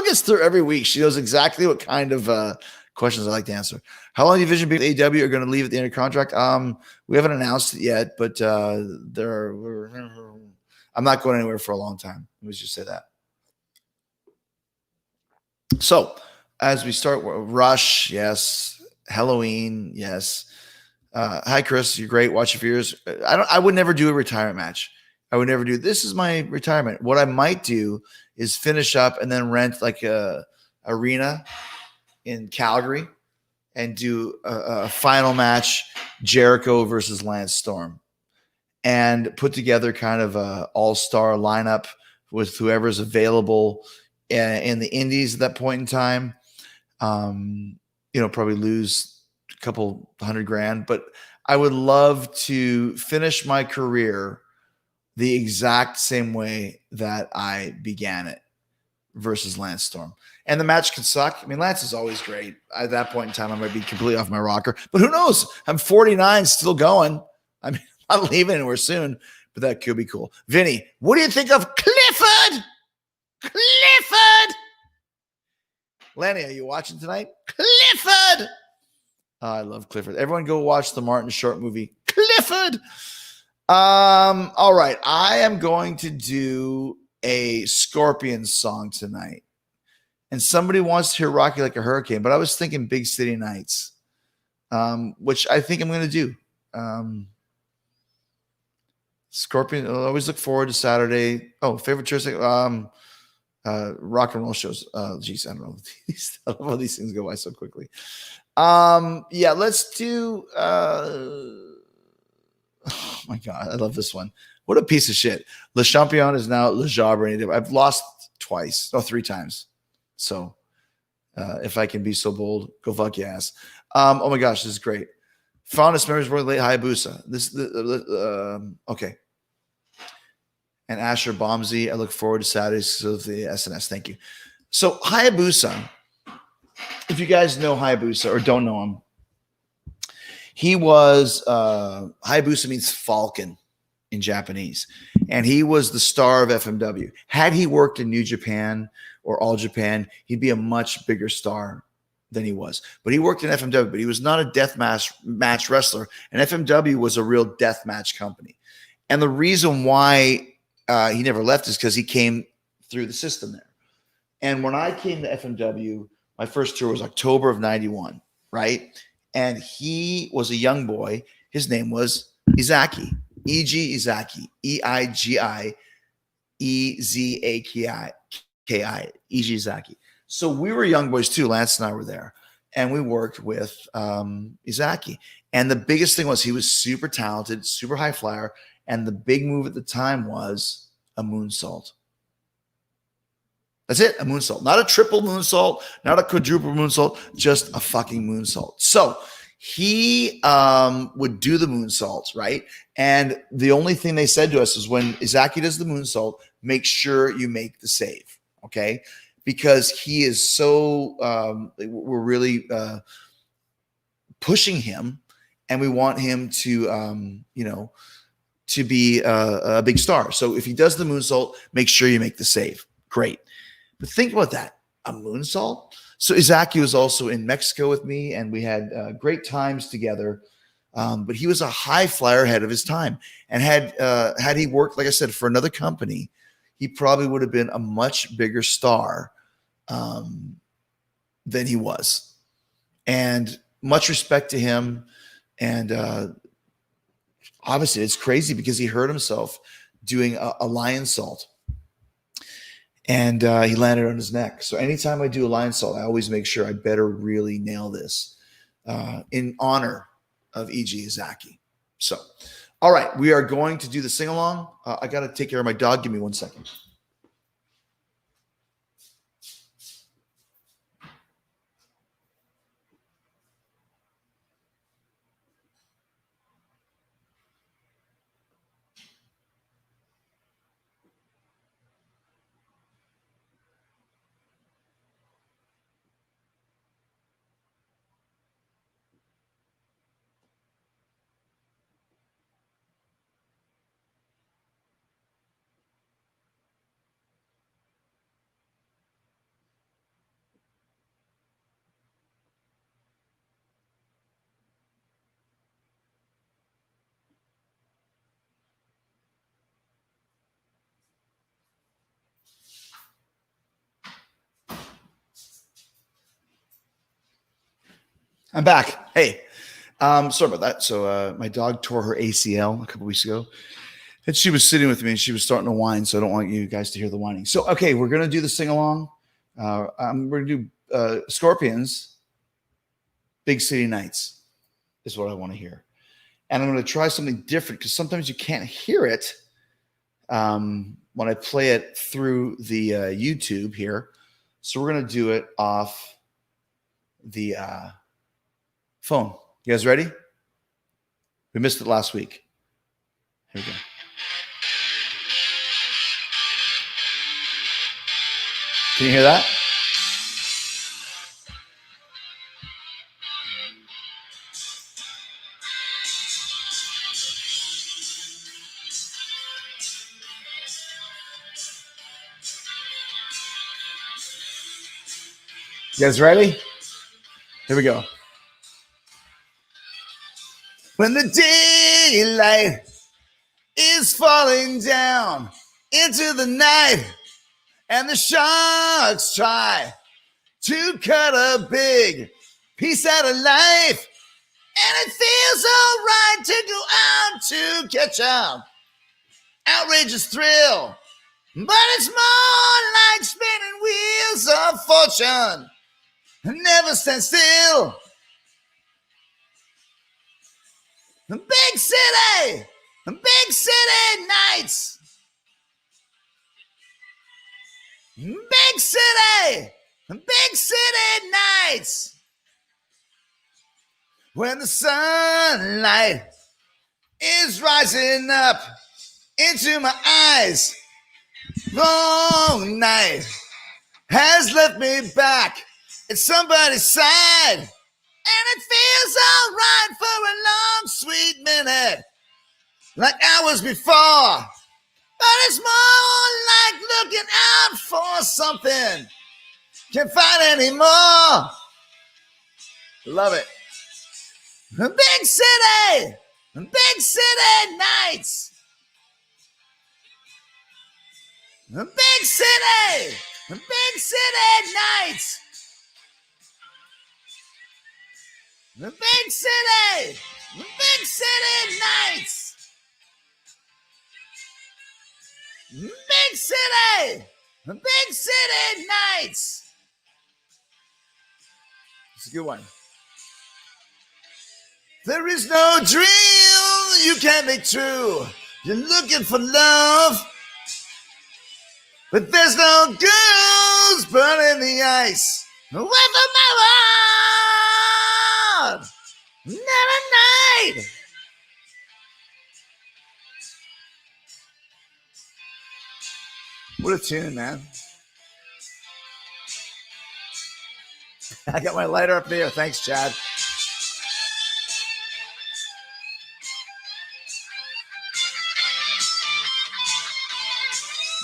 gets through every week. She knows exactly what kind of questions I like to answer. How long do you envision being AW are going to leave at the end of contract? We haven't announced it yet, but I'm not going anywhere for a long time. Let me just say that. So as we start, Rush, yes. Halloween, yes. Hi, Chris. You're great. Watch your fears. I would never do a retirement match. I would never do. This is my retirement. What I might do is finish up and then rent like a arena in Calgary and do a final match, Jericho versus Lance Storm, and put together kind of a all-star lineup with whoever's available in the indies at that point in time. Probably lose a couple $100,000, but I would love to finish my career the exact same way that I began it versus Lance Storm. And the match could suck. I mean, Lance is always great. At that point in time, I might be completely off my rocker, but who knows? I'm 49, still going. I mean, I'm not leaving anywhere soon, but that could be cool. Vinny, what do you think of Clifford? Clifford! Lenny, are you watching tonight? Clifford! Oh, I love Clifford. Everyone go watch the Martin Short movie, Clifford. All right. I am going to do a Scorpions song tonight. And somebody wants to hear Rocky Like a Hurricane, but I was thinking Big City Nights, which I think I'm going to do. Scorpion, I always look forward to Saturday. Oh, favorite church, rock and roll shows. Geez, I don't know. I don't know how these things go by so quickly. Yeah, let's do, oh my God, I love this one. What a piece of shit. Le Champion is now Le Jabre. I've lost three times. So if I can be so bold, go fuck your ass. Oh my gosh, this is great. Fondest memories were late Hayabusa. Okay. And Asher Bombsy, I look forward to Saturdays of the SNS. Thank you. So Hayabusa, if you guys know Hayabusa or don't know him, he was Hayabusa means falcon. in Japanese. And he was the star of FMW. Had he worked in New Japan or All Japan, he'd be a much bigger star than he was. But he worked in FMW, but he was not a death match wrestler. And FMW was a real death match company. And the reason why he never left is because he came through the system there. And when I came to FMW, my first tour was October of 91, right? And he was a young boy. His name was Izaki. E.G. Izaki, E-I-G-I, E-Z-A-K-I, E.G. Izaki. So we were young boys too. Lance and I were there, and we worked with Izaki. And the biggest thing was he was super talented, super high flyer, and the big move at the time was a moonsault. That's it, a moonsault. Not a triple moonsault, not a quadruple moonsault, just a fucking moonsault. So he would do the moonsaults, right? And the only thing they said to us is when Izaki does the moonsault, make sure you make the save, okay? Because he is so, we're really pushing him, and we want him to, to be a big star. So if he does the moonsault, make sure you make the save. Great. But think about that, a moonsault? So Izaki was also in Mexico with me, and we had great times together. But he was a high flyer ahead of his time. And had he worked, like I said, for another company, he probably would have been a much bigger star than he was. And much respect to him. And obviously, it's crazy because he hurt himself doing a lion salt. And he landed on his neck. So anytime I do a lion salt, I always make sure I better really nail this in honor of E.G. Izaki. So, all right, we are going to do the sing-along. I got to take care of my dog. Give me 1 second. I'm back. Hey, sorry about that. So my dog tore her ACL a couple weeks ago, and she was sitting with me, and she was starting to whine. So I don't want you guys to hear the whining. So okay, we're gonna do the sing along. We're gonna do Scorpions. Big City Nights is what I want to hear, and I'm gonna try something different because sometimes you can't hear it when I play it through the YouTube here. So we're gonna do it off the phone. You guys ready? We missed it last week. Here we go. Can you hear that? You guys ready? Here we go. When the daylight is falling down into the night and the sharks try to cut a big piece out of life, and it feels all right to go out to catch a outrageous thrill, but it's more like spinning wheels of fortune and never stand still. Big city nights. Big city nights. When the sunlight is rising up into my eyes, long night has left me back at somebody's side. And it feels all right for a long, sweet minute. like I was before. But it's more like looking out for something. Can't find any more. Love it. Big city nights. Big city nights. Big city nights. Big city nights. It's a good one. There is no dream you can't make true. You're looking for love, but there's no girls burning the ice. Away from my world, never night. What a tune, man. I got my lighter up there. Thanks, Chad.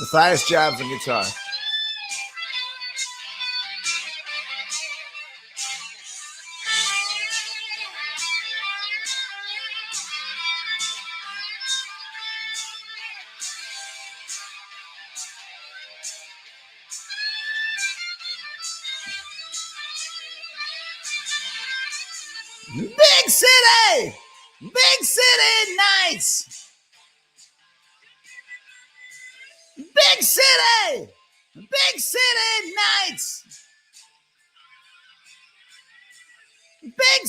Matthias Jobs on guitar. Big city nights. Big city nights. Big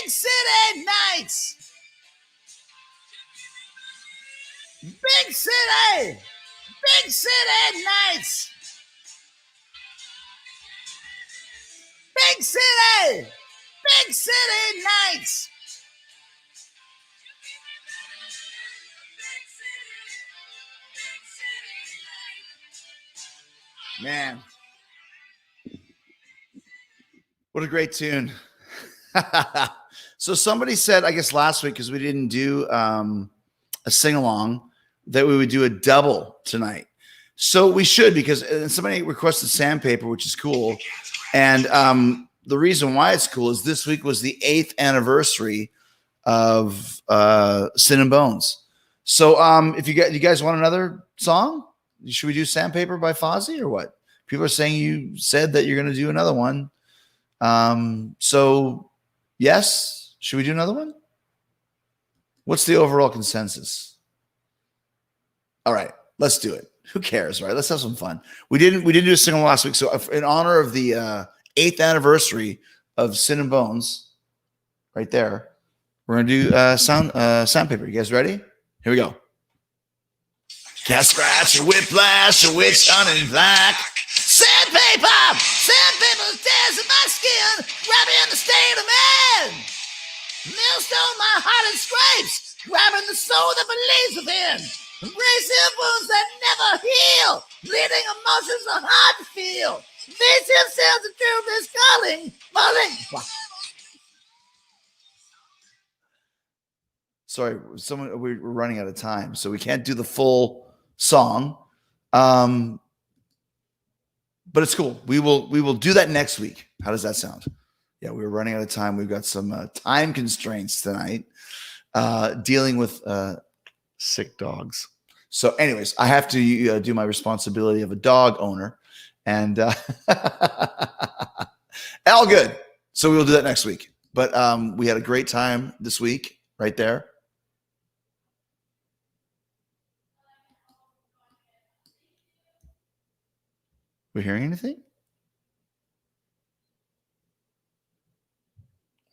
city nights. Big city nights. Big city nights. Man, what a great tune. So somebody said, I guess last week, because we didn't do a sing-along, that we would do a double tonight. So we should, because somebody requested Sandpaper, which is cool. And the reason why it's cool is this week was the 8th anniversary of Sin and Bones. So if you guys want another song, should we do Sandpaper by Fozzy or what? People are saying you said that you're going to do another one. So yes, should we do another one? What's the overall consensus? All right, let's do it. Who cares, right? Let's have some fun. We didn't do a single last week. So in honor of the 8th anniversary of Sin and Bones, right there, we're going to do Sandpaper. You guys ready? Here we go. Cat scratch, a whiplash, a witch hunting black. Sandpaper stares at my skin, grabbing the state of man. Millstone, my heart and scrapes, grabbing the soul that believes within. Embracing wounds that never heal, bleeding emotions are hard to feel. Face himself the truth is calling, falling. Sorry, we're running out of time, so we can't do the full song. But it's cool. We will do that next week. How does that sound? Yeah, we were running out of time. We've got some time constraints tonight, dealing with sick dogs. So anyways, I have to do my responsibility of a dog owner, and all good. So we will do that next week. But we had a great time this week right there. We hearing anything?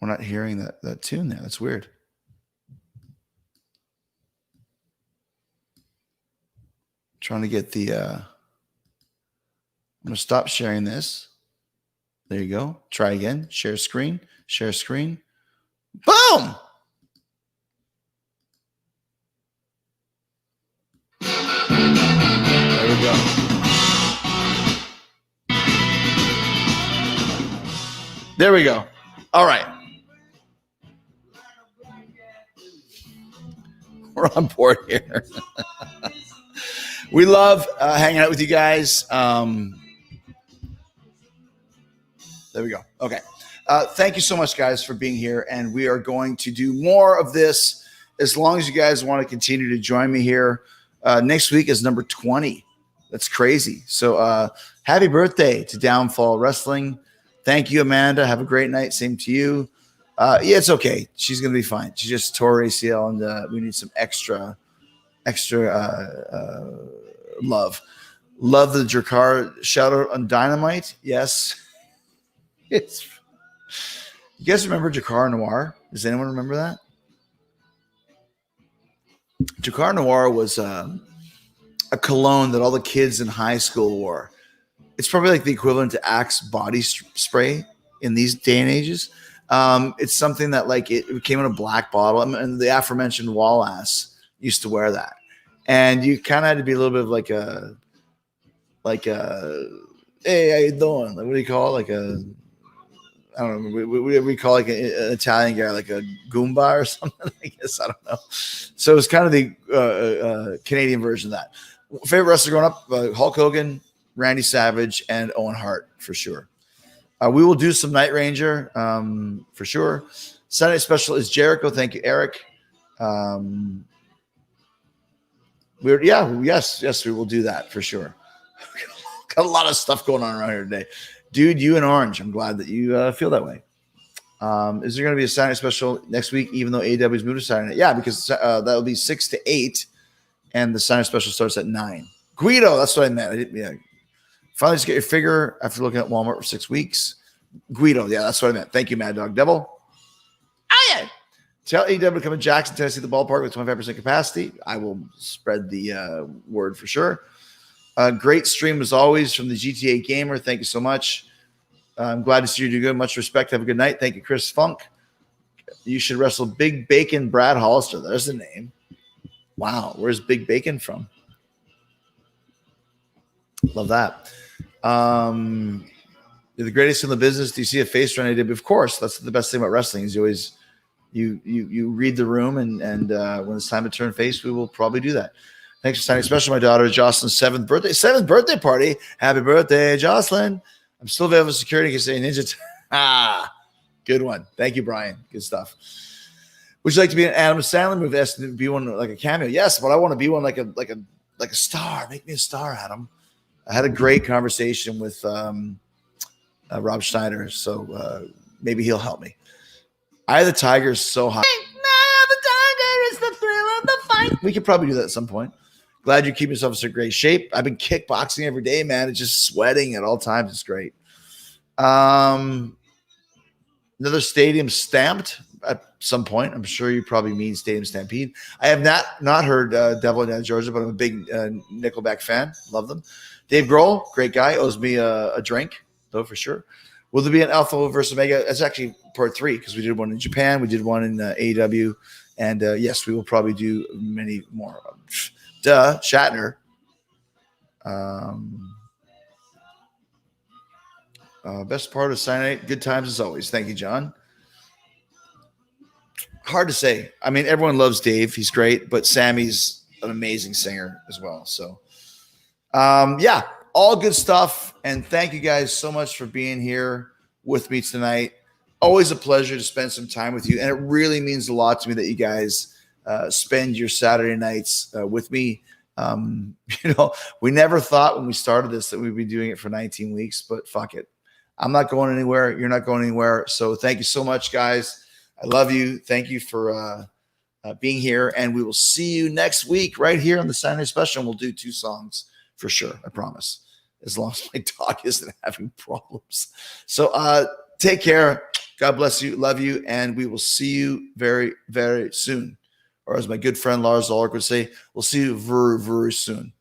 We're not hearing that tune there. That's weird. Trying to get the I'm going to stop sharing this. There you go. Try again. Share screen. Share screen. Boom! There we go. There we go. All right. We're on board here. We love hanging out with you guys. There we go. Okay. Thank you so much, guys, for being here. And we are going to do more of this as long as you guys want to continue to join me here. Next week is number 20. That's crazy. So happy birthday to Downfall Wrestling. Thank you, Amanda. Have a great night. Same to you. Yeah, it's okay. She's going to be fine. She just tore ACL, and we need some extra love. Love the Drakkar shout out on Dynamite. Yes. You guys remember Drakkar Noir? Does anyone remember that? Drakkar Noir was a cologne that all the kids in high school wore. It's probably like the equivalent to Axe body spray in these day and ages. It's something that like it came in a black bottle, and the aforementioned Wallace used to wear that. And you kind of had to be a little bit of like a, hey, how you doing? Like, what do you call it? Like a, I don't know. We call like an Italian guy like a Goomba or something. I guess I don't know. So it was kind of the Canadian version of that. Favorite wrestler growing up: Hulk Hogan, Randy Savage, and Owen Hart for sure. We will do some Night Ranger for sure. Sunday special is Jericho. Thank you, Eric. Yes, we will do that for sure. Got a lot of stuff going on around here today. Dude, you and Orange. I'm glad that you feel that way. Is there going to be a Saturday special next week, even though AEW's moved to Saturday night? Yeah, because that'll be 6 to 8, and the Saturday special starts at 9. Guido, that's what I meant. Finally just get your figure after looking at Walmart for 6 weeks. Guido, yeah, that's what I meant. Thank you, Mad Dog Devil. Oh, yeah. Tell AEW to come to Jackson, Tennessee, the ballpark with 25% capacity. I will spread the word for sure. Great stream as always from the GTA Gamer. Thank you so much. I'm glad to see you do good. Much respect. Have a good night. Thank you, Chris Funk. You should wrestle Big Bacon Brad Hollister. There's the name. Wow. Where's Big Bacon from? Love that. You're the greatest in the business. Do you see a face run AEW? Of course. That's the best thing about wrestling is you always you read the room, and when it's time to turn face, we will probably do that. Thanks for signing, especially my daughter Jocelyn's 7th birthday party. Happy birthday, Jocelyn. I'm still available for security. You can say Ninja. Good one. Thank you, Brian. Good stuff. Would you like to be an Adam Sandler movie? Asked to be one like a cameo. Yes, but I want to be one like a star. Make me a star, Adam. I had a great conversation with Rob Schneider, so maybe he'll help me. Eye of the Tiger is so hot. The Tiger is the thrill of the fight. We could probably do that at some point. Glad you keep yourself in such great shape. I've been kickboxing every day, man. It's just sweating at all times. It's great. Another stadium stamped at some point. I'm sure you probably mean Stadium Stampede. I have not heard Devil in Georgia, but I'm a big Nickelback fan. Love them. Dave Grohl, great guy, owes me a drink, though, for sure. Will there be an Alpha versus Omega? That's actually part 3 because we did one in Japan. We did one in AEW. And yes, we will probably do many more. Shatner. Best part of Saturday night, good times as always. Thank you, John. Hard to say. I mean, everyone loves Dave. He's great, but Sammy's an amazing singer as well. So, yeah, all good stuff. And thank you guys so much for being here with me tonight. Always a pleasure to spend some time with you. And it really means a lot to me that you guys spend your Saturday nights with me. We never thought when we started this that we'd be doing it for 19 weeks, but fuck it. I'm not going anywhere. You're not going anywhere. So thank you so much, guys. I love you. Thank you for being here. And we will see you next week right here on the Saturday special. And we'll do 2 songs for sure. I promise. As long as my dog isn't having problems. So take care. God bless you. Love you. And we will see you very, very soon. Or as my good friend Lars Ulrich would say, we'll see you very, very soon.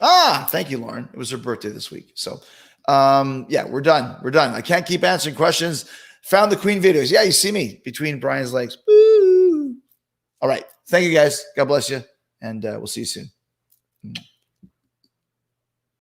Thank you, Lauren. It was her birthday this week. So, yeah, we're done. We're done. I can't keep answering questions. Found the Queen videos. Yeah, you see me between Brian's legs. Woo! All right. Thank you, guys. God bless you. And we'll see you soon.